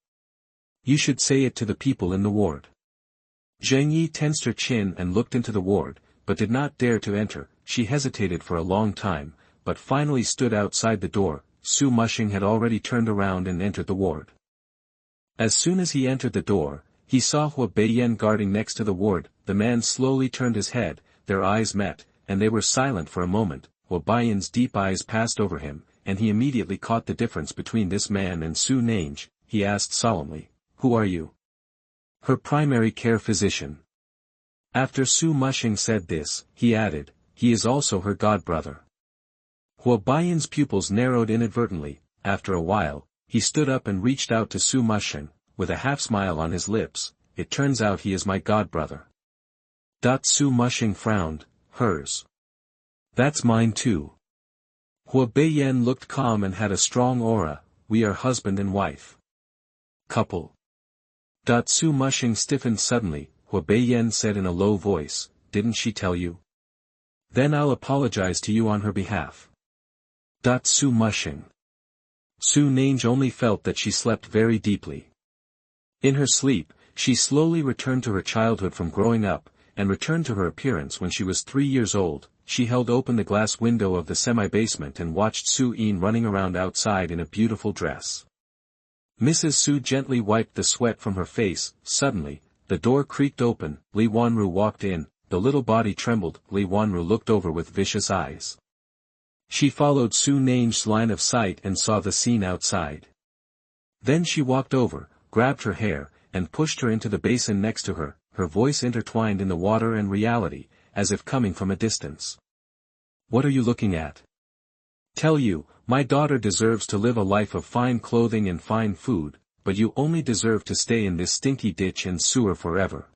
You should say it to the people in the ward. Zheng Yi tensed her chin and looked into the ward, but did not dare to enter. She hesitated for a long time, but finally stood outside the door. Su Mushing had already turned around and entered the ward. As soon as he entered the door, he saw Hua Beiyan guarding next to the ward. The man slowly turned his head, their eyes met, and they were silent for a moment. Hua Beiyan's deep eyes passed over him, and he immediately caught the difference between this man and Su Nange. He asked solemnly, who are you? Her primary care physician. After Su Mushing said this, he added, he is also her godbrother. Hua Beiyan's pupils narrowed inadvertently. After a while, he stood up and reached out to Su Mushing, with a half-smile on his lips, it turns out he is my godbrother. Su Mushing frowned, hers. That's mine too. Hua Beiyan looked calm and had a strong aura, we are husband and wife. Couple. Su Mushing stiffened suddenly. Hua Beiyan said in a low voice, didn't she tell you? Then I'll apologize to you on her behalf. Su Mushing. Su Nange only felt that she slept very deeply. In her sleep, she slowly returned to her childhood from growing up, and returned to her appearance when she was 3 years old. She held open the glass window of the semi-basement and watched Su Yin running around outside in a beautiful dress. Mrs. Su gently wiped the sweat from her face. Suddenly, the door creaked open. Li Wanru walked in, the little body trembled. Li Wanru looked over with vicious eyes. She followed Su Nange's line of sight and saw the scene outside. Then she walked over, grabbed her hair, and pushed her into the basin next to her, her voice intertwined in the water and reality, as if coming from a distance. What are you looking at? Tell you, my daughter deserves to live a life of fine clothing and fine food, but you only deserve to stay in this stinky ditch and sewer forever.